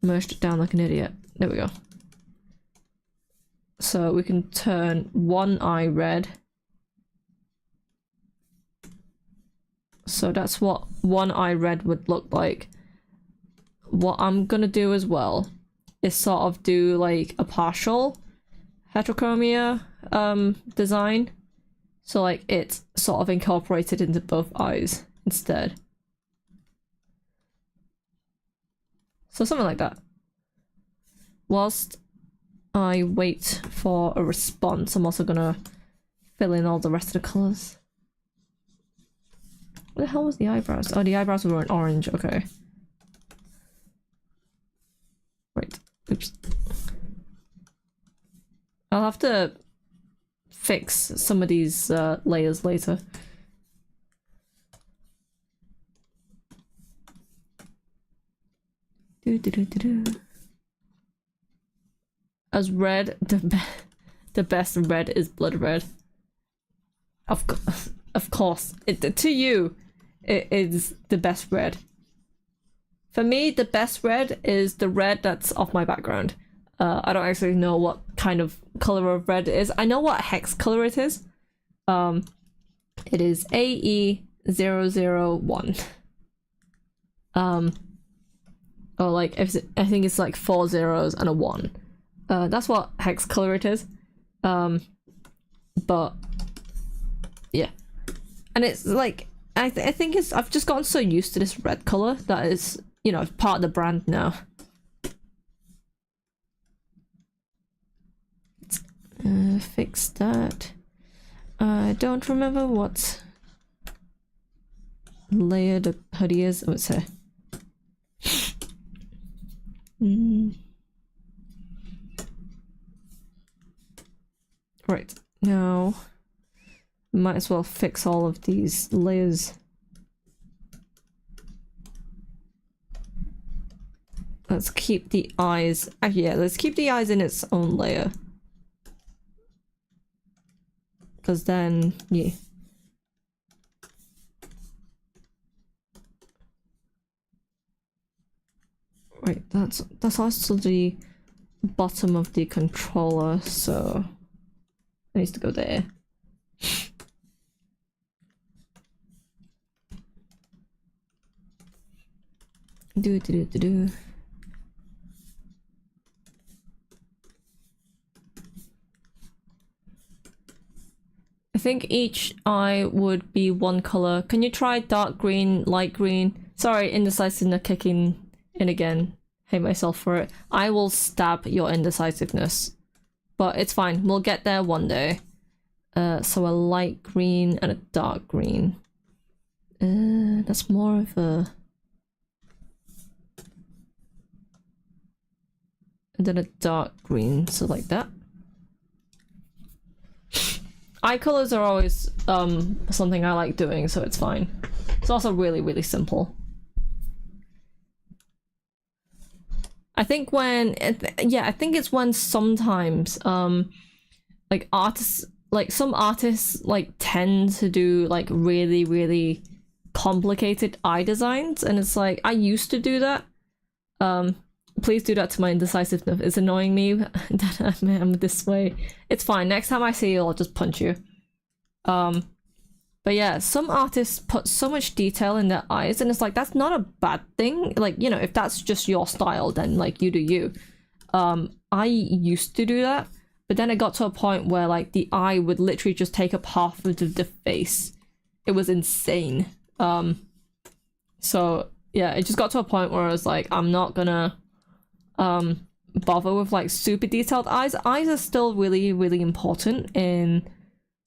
Merged it down like an idiot. There we go. So we can turn one eye red. So that's what one eye red would look like. What I'm gonna do as well is sort of do like a partial heterochromia design. So like it's sort of incorporated into both eyes instead. So something like that. Whilst I wait for a response, I'm also gonna fill in all the rest of the colours. What the hell was the eyebrows? Oh, the eyebrows were an orange, okay. Right, oops. I'll have to fix some of these layers later. As red, the best red is blood red. Of course, to you, it is the best red. For me, the best red is the red that's off my background. I don't actually know what kind of color of red it is. I know what hex color it is. It is AE001. Or like, I think it's like 4 zeros and a 1. That's what hex color it is. But yeah. And it's like, I think it's, I've just gotten so used to this red color that is, you know, part of the brand now. Fix that. I don't remember what layer the hoodie is. I would say. Right, now might as well fix all of these layers. Let's keep the eyes, yeah, let's keep the eyes in its own layer. Because then, yeah. Right, that's also the bottom of the controller, so it needs to go there. Do. I think each eye would be one color. Can you try dark green, light green? Sorry, indecisiveness kicking in again. Hate myself for it. I will stab your indecisiveness. But it's fine. We'll get there one day. So a light green and a dark green. That's more of a... And then a dark green, so like that. Eye colors are always something I like doing, so it's fine. It's also really, really simple. I think when, yeah, I think it's when sometimes, like artists, like some artists like tend to do like really, really complicated eye designs, and it's like, I used to do that. Please do that to my indecisiveness. It's annoying me that I'm this way. It's fine. Next time I see you, I'll just punch you. But yeah, some artists put so much detail in their eyes, and it's like, that's not a bad thing. Like, you know, if that's just your style, then like you do you. I used to do that, but then it got to a point where like the eye would literally just take up half of the face. It was insane. So yeah, it just got to a point where I was like, I'm not gonna bother with like super detailed eyes. Eyes are still really, really important in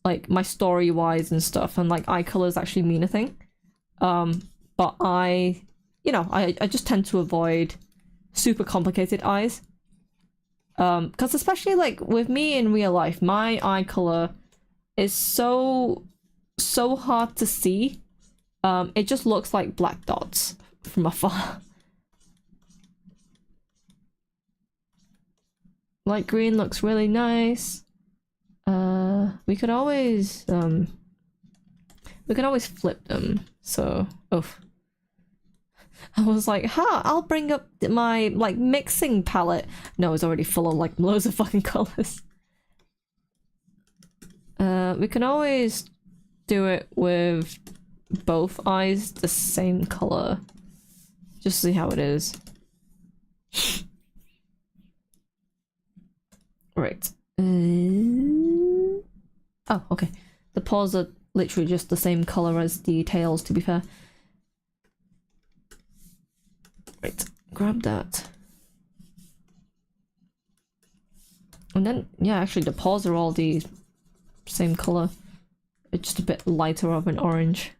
like my story wise and stuff, and like eye colors actually mean a thing. But I just tend to avoid super complicated eyes. Because especially like with me in real life, my eye color is so hard to see. It just looks like black dots from afar. Light green looks really nice. We could always flip them. So, I was like, I'll bring up my like mixing palette. No, it's already full of like loads of fucking colors. We can always do it with both eyes the same color. Just see how it is. Right. Oh, okay. The paws are literally just the same color as the tails, to be fair. Right, grab that. And then, yeah, actually the paws are all the same color. It's just a bit lighter of an orange.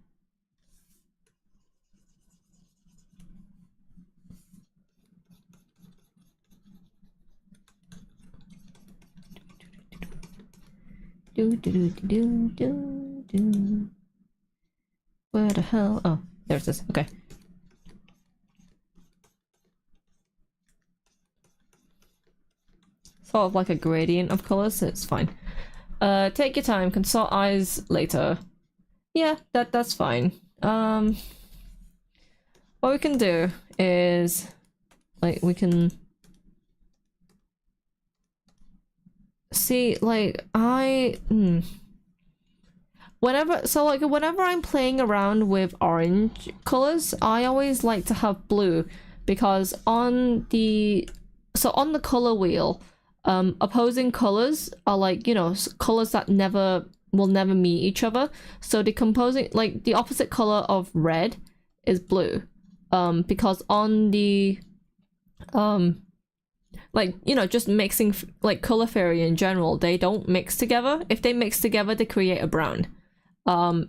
Where the hell? Oh, there it is. Okay. Sort of like a gradient of colors, so it's fine. Take your time, consult eyes later. Yeah, that's fine. What we can do is like we can see like whenever I'm playing around with orange colors, I always like to have blue, because on the color wheel, opposing colors are like, you know, colors that will never meet each other. So decomposing, like the opposite color of red is blue, because on the like, you know, just mixing like color theory in general, they don't mix together. If they mix together, they create a brown.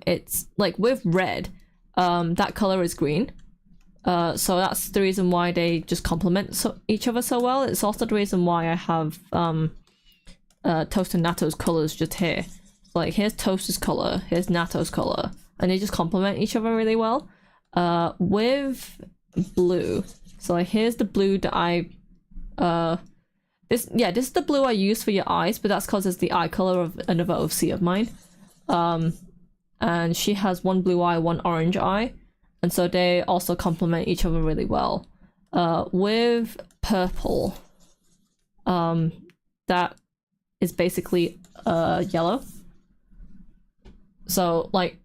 It's like with red, that color is green. So that's the reason why they just complement each other so well. It's also the reason why I have Toast and Natto's colors just here. Like here's Toast's color, here's Natto's color, and they just complement each other really well. With blue, so like here's the blue that I this is the blue I use for your eyes, but that's because it's the eye color of another OC of mine. And she has one blue eye, one orange eye, and so they also complement each other really well. With purple, that is basically yellow. So like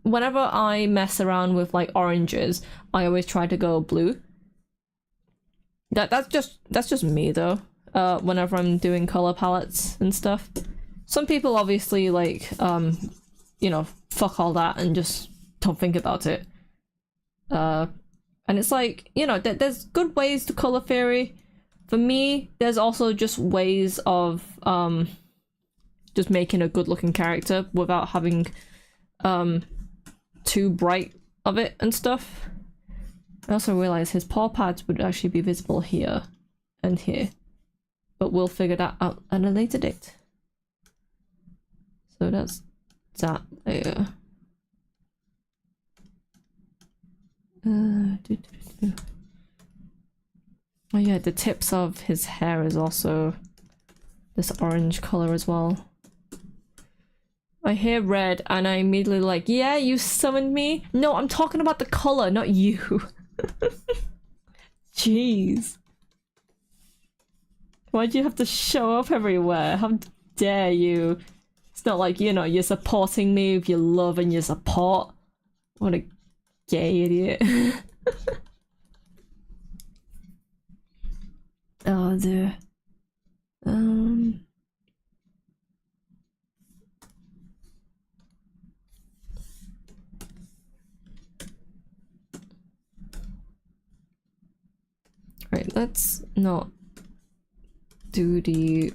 whenever I mess around with like oranges, I always try to go blue. That's just me though. Whenever I'm doing color palettes and stuff, some people obviously like you know, fuck all that and just don't think about it. And it's like, you know, there's good ways to color theory. For me, there's also just ways of just making a good looking character without having too bright of it and stuff. I also realized his paw pads would actually be visible here and here, but we'll figure that out at a later date. So that's that there. Oh yeah, the tips of his hair is also this orange color as well. I hear red and I immediately like, yeah, you summoned me? No, I'm talking about the color, not you. Jeez. Why'd you have to show up everywhere? How dare you? It's not like, you know, you're supporting me with your love and your support. What a gay idiot. Oh dear. Right, let's not do the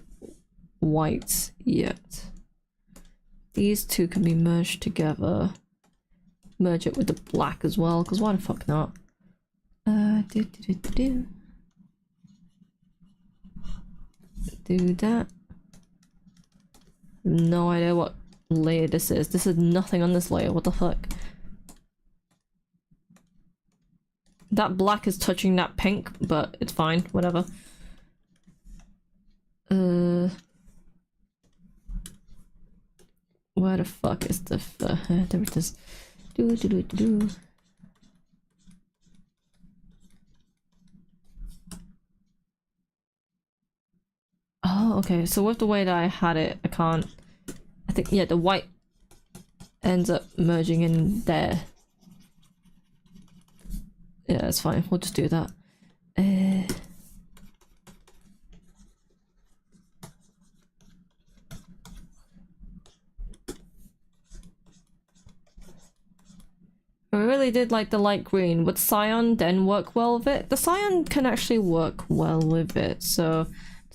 whites yet. These two can be merged together. Merge it with the black as well, because why the fuck not? Do that. No idea what layer this is. This is nothing on this layer. What the fuck? That black is touching that pink, but it's fine. Whatever. Where the fuck is the there it is. Do. Oh, okay. So with the way that I had it, I can't. I think, yeah, the white ends up merging in there. Yeah, it's fine. We'll just do that. I really did like the light green. Would cyan then work well with it? The cyan can actually work well with it. So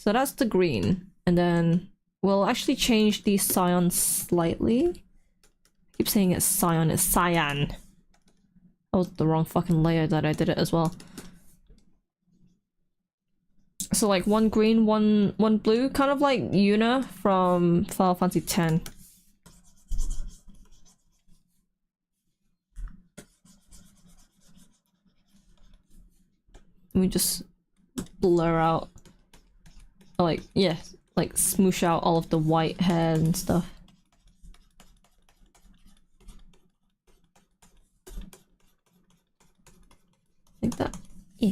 that's the green. And then we'll actually change the cyan slightly. I keep saying it's cyan, it's cyan. That was the wrong fucking layer that I did it as well. So like one green, one blue, kind of like Yuna from Final Fantasy X. We just blur out, like, yeah, like smoosh out all of the white hair and stuff. Like that. Yeah.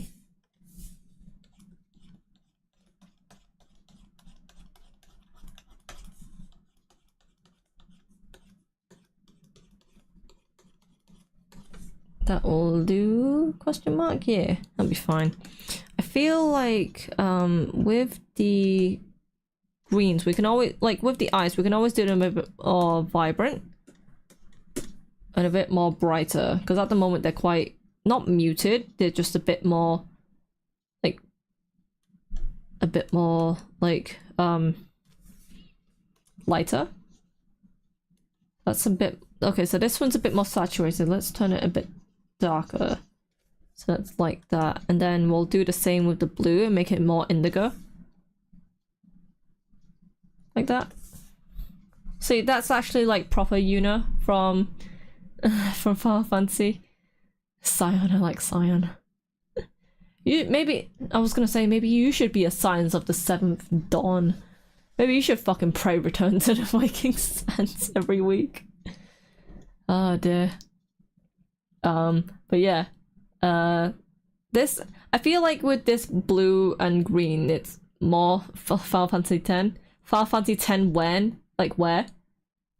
That will do? Question mark? Yeah, that'll be fine. I feel like with the greens, we can always, like with the eyes, we can always do them a bit more vibrant and a bit more brighter, because at the moment they're quite not muted, they're just a bit more like lighter. That's a bit okay. So this one's a bit more saturated. Let's turn it a bit darker, so it's like that, and then we'll do the same with the blue and make it more indigo, like that. See, that's actually like proper Yuna from Final Fantasy. Cyan, I like cyan. Maybe I was gonna say maybe you should be a Scions of the Seventh Dawn. Maybe you should fucking pray return to the Viking sands every week. Oh dear. But yeah, this, I feel like with this blue and green, it's more Final Fantasy X. Final Fantasy X when? Like where?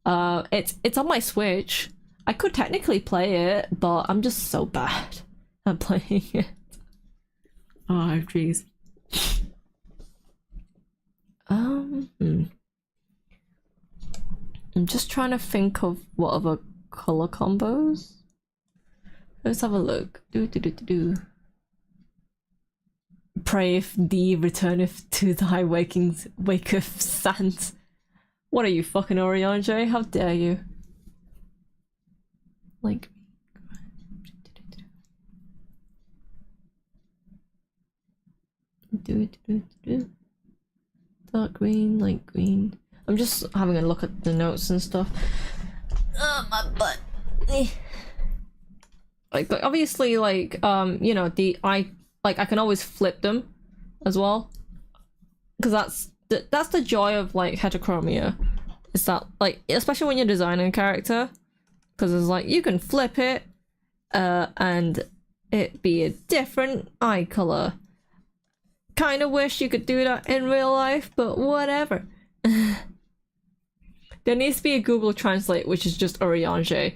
It's on my Switch. I could technically play it, but I'm just so bad at playing it. Oh jeez. I'm just trying to think of what other color combos. Let's have a look. Pray if thee returneth to thy waketh sands. What are you, fucking Oriange? How dare you? Like, dark green, light green. I'm just having a look at the notes and stuff. Oh, my butt. Like obviously, like you know, I can always flip them as well, because that's the joy of like heterochromia. Is that like, especially when you're designing a character, because it's like you can flip it and it be a different eye color. Kind of wish you could do that in real life, but whatever. There needs to be a Google Translate which is just Oriange.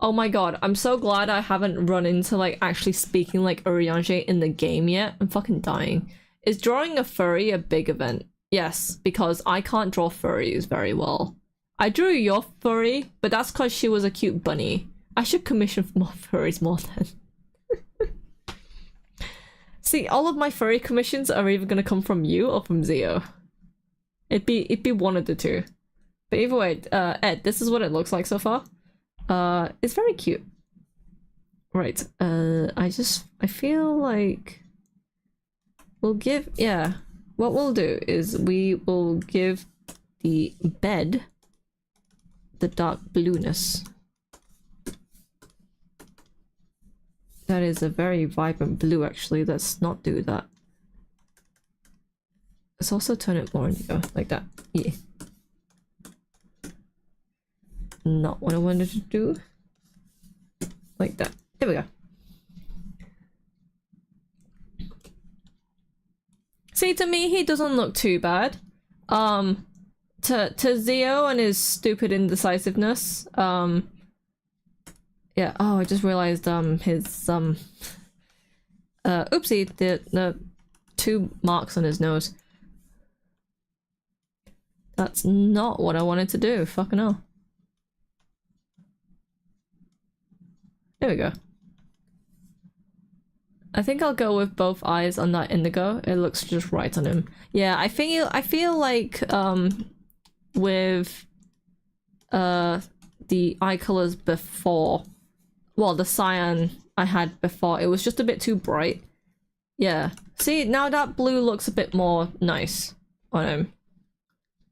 Oh my god, I'm so glad I haven't run into like actually speaking like Oriange in the game yet. I'm fucking dying. Is drawing a furry a big event? Yes, because I can't draw furries very well. I drew your furry, but that's because she was a cute bunny. I should commission more furries more then. See, all of my furry commissions are either gonna come from you or from Zio. It'd be one of the two. But either way, Ed, this is what it looks like so far. It's very cute. Right, I feel like we'll give, yeah, what we'll do is we will give the bed the dark blueness. That is a very vibrant blue, actually. Let's not do that. Let's also turn it more indigo, like that. Yeah. Not what I wanted to do. Like that. There we go. See, to me, he doesn't look too bad. To Zio and his stupid indecisiveness, yeah, oh, I just realized, his, oopsie, the 2 marks on his nose. That's not what I wanted to do, fucking hell. There we go. I think I'll go with both eyes on that indigo. It looks just right on him. Yeah, I feel like, with, the eye colors before, well, the cyan I had before, it was just a bit too bright. Yeah. See, now that blue looks a bit more nice on him.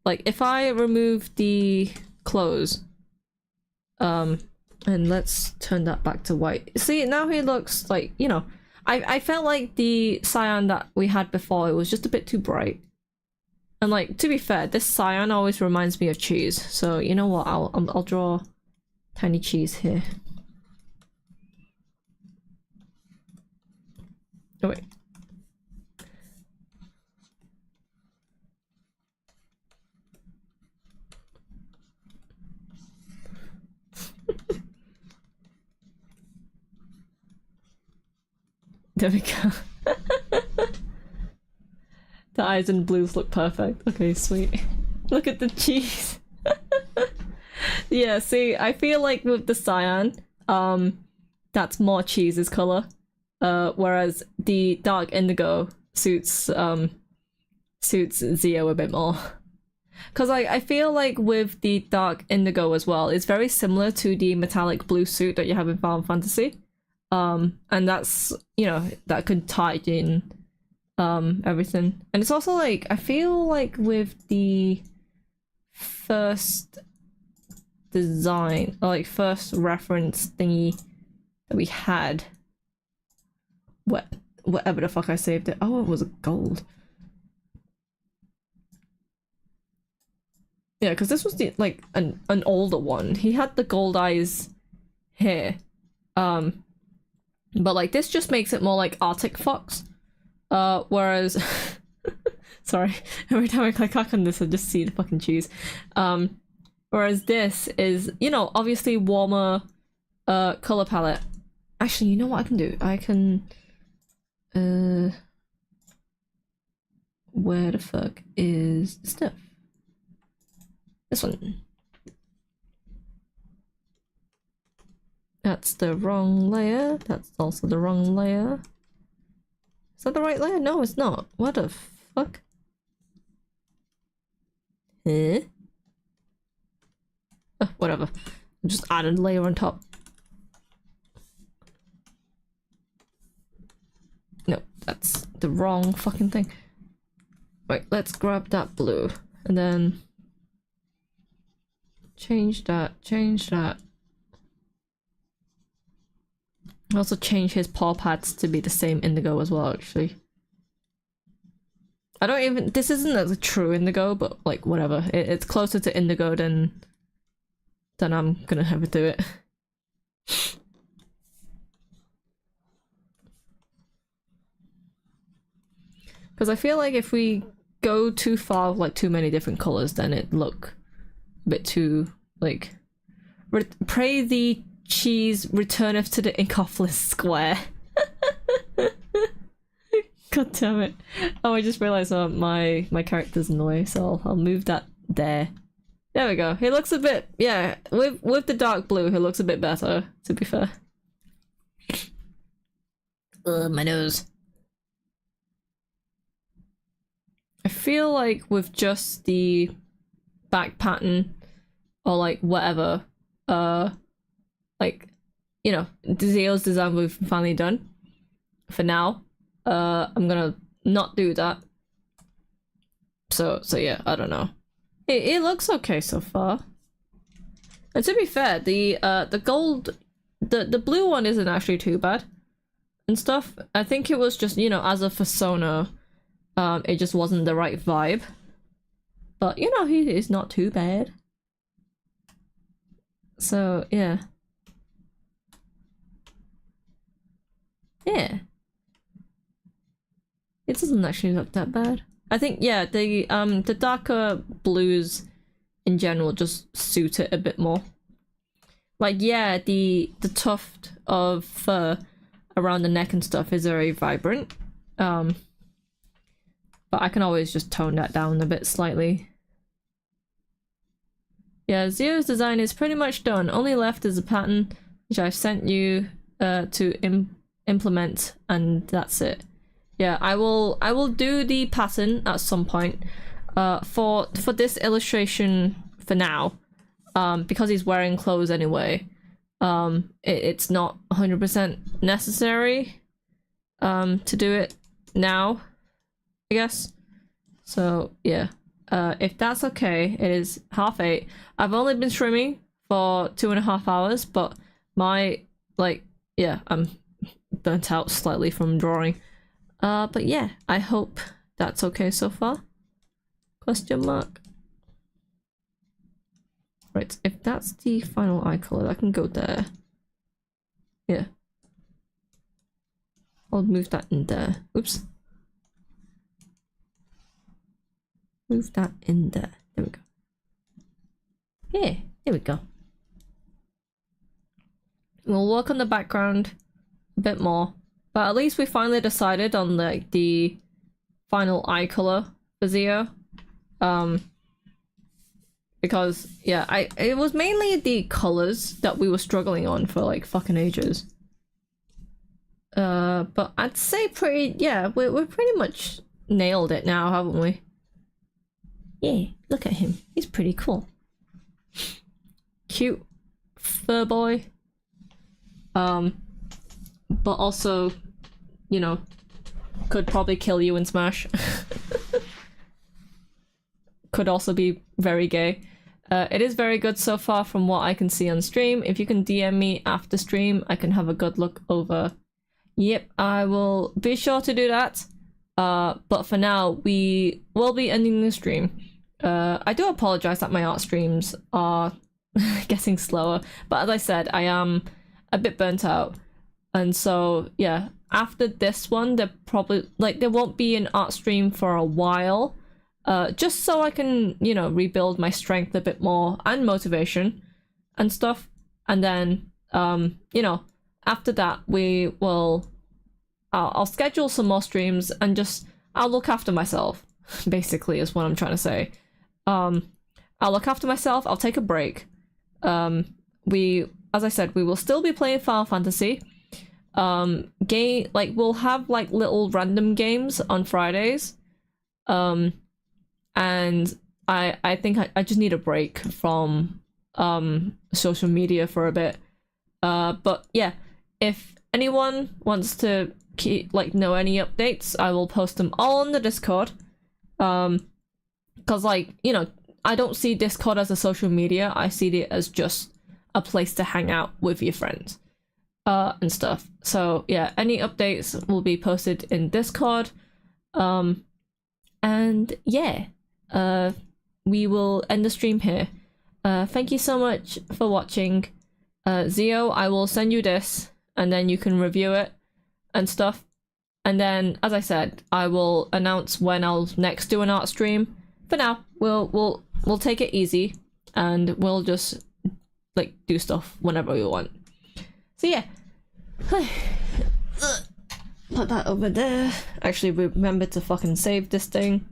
Like, if I remove the clothes, and let's turn that back to white. See, now he looks like, you know, I felt like the cyan that we had before, it was just a bit too bright. And like, to be fair, this cyan always reminds me of cheese. So, you know what, I'll draw tiny cheese here. Oh wait. There we go. The eyes and blues look perfect. Okay, sweet. Look at the cheese. Yeah, see, I feel like with the cyan, that's more cheese's color. Whereas the dark indigo suits Zio a bit more. Cause I feel like with the dark indigo as well, it's very similar to the metallic blue suit that you have in Final Fantasy. And that's, you know, that could tie in everything. And it's also like, I feel like with the first design, or like first reference thingy that we had, whatever the fuck I saved it. Oh, it was gold. Yeah, because this was the like an older one. He had the gold eyes here. But like this just makes it more like Arctic Fox. Whereas sorry, every time I click on this I just see the fucking cheese. Whereas this is, you know, obviously warmer color palette. Actually, you know what I can do? I can where the fuck is the stuff? This one. That's the wrong layer. That's also the wrong layer. Is that the right layer? No, it's not. What the fuck? Huh? Oh, whatever. Just add a layer on top. No, that's the wrong fucking thing. Right, let's grab that blue and then change that, change that. Also change his paw pads to be the same indigo as well, actually. I don't even, this isn't a true indigo, but like whatever. It's closer to indigo than I'm gonna have to do it. Because I feel like if we go too far with like too many different colors, then it look a bit too like pray the cheese returneth to the Inkopolis square. God damn it. Oh, I just realized my character's in the way, so I'll move that there. There we go. He looks a bit, yeah, with the dark blue, he looks a bit better, to be fair. My nose. feel like with just the back pattern or like whatever, like, you know, Zio's design we've finally done for now. I'm gonna not do that. So yeah, I don't know. It looks okay so far. And to be fair, the gold, the blue one isn't actually too bad and stuff. I think it was just, you know, as a persona, it just wasn't the right vibe. But you know, he is not too bad. So yeah. Yeah. It doesn't actually look that bad. I think, yeah, the darker blues in general just suit it a bit more. Like, yeah, the tuft of fur around the neck and stuff is very vibrant. But I can always just tone that down a bit slightly. Yeah, Zio's design is pretty much done. Only left is a pattern, which I've sent you to implement, and that's it. Yeah, I will do the pattern at some point. For this illustration for now, because he's wearing clothes anyway, it's not 100% necessary to do it now, I guess. So yeah, if that's okay, it is 8:30. I've only been streaming for 2.5 hours, but my, like, yeah, I'm burnt out slightly from drawing. But yeah, I hope that's okay so far. Question mark. Right, if that's the final eye color, I can go there. Yeah. I'll move that in there. Oops. Move that in there. There we go. Yeah, there we go. We'll work on the background a bit more. But at least we finally decided on like the final eye color for Zio. Because yeah, it was mainly the colors that we were struggling on for like fucking ages. But I'd say we're pretty much nailed it now, haven't we? Yeah, look at him. He's pretty cool. Cute fur boy. But also, you know, could probably kill you in Smash. Could also be very gay. It is very good so far from what I can see on stream. If you can DM me after stream, I can have a good look over. Yep, I will be sure to do that. But for now, we will be ending the stream. I do apologize that my art streams are getting slower, but as I said, I am a bit burnt out. And so, yeah, after this one, there won't be an art stream for a while. Just so I can, you know, rebuild my strength a bit more and motivation and stuff. And then, you know, after that, we will... I'll schedule some more streams and just... I'll look after myself, basically, is what I'm trying to say. I'll look after myself, I'll take a break. As I said, we will still be playing Final Fantasy. We'll have, like, little random games on Fridays. And I think I just need a break from social media for a bit. But yeah, if anyone wants to know any updates, I will post them all on the Discord. Because, like, you know, I don't see Discord as a social media. I see it as just a place to hang out with your friends and stuff. So yeah, any updates will be posted in Discord. And yeah, we will end the stream here. Thank you so much for watching. Zio, I will send you this and then you can review it and stuff. And then, as I said, I will announce when I'll next do an art stream. For now, we'll take it easy and we'll just like do stuff whenever we want. So yeah. Put that over there. Actually, remember to fucking save this thing.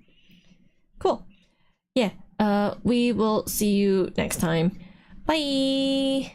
Cool. Yeah, we will see you next time. Bye!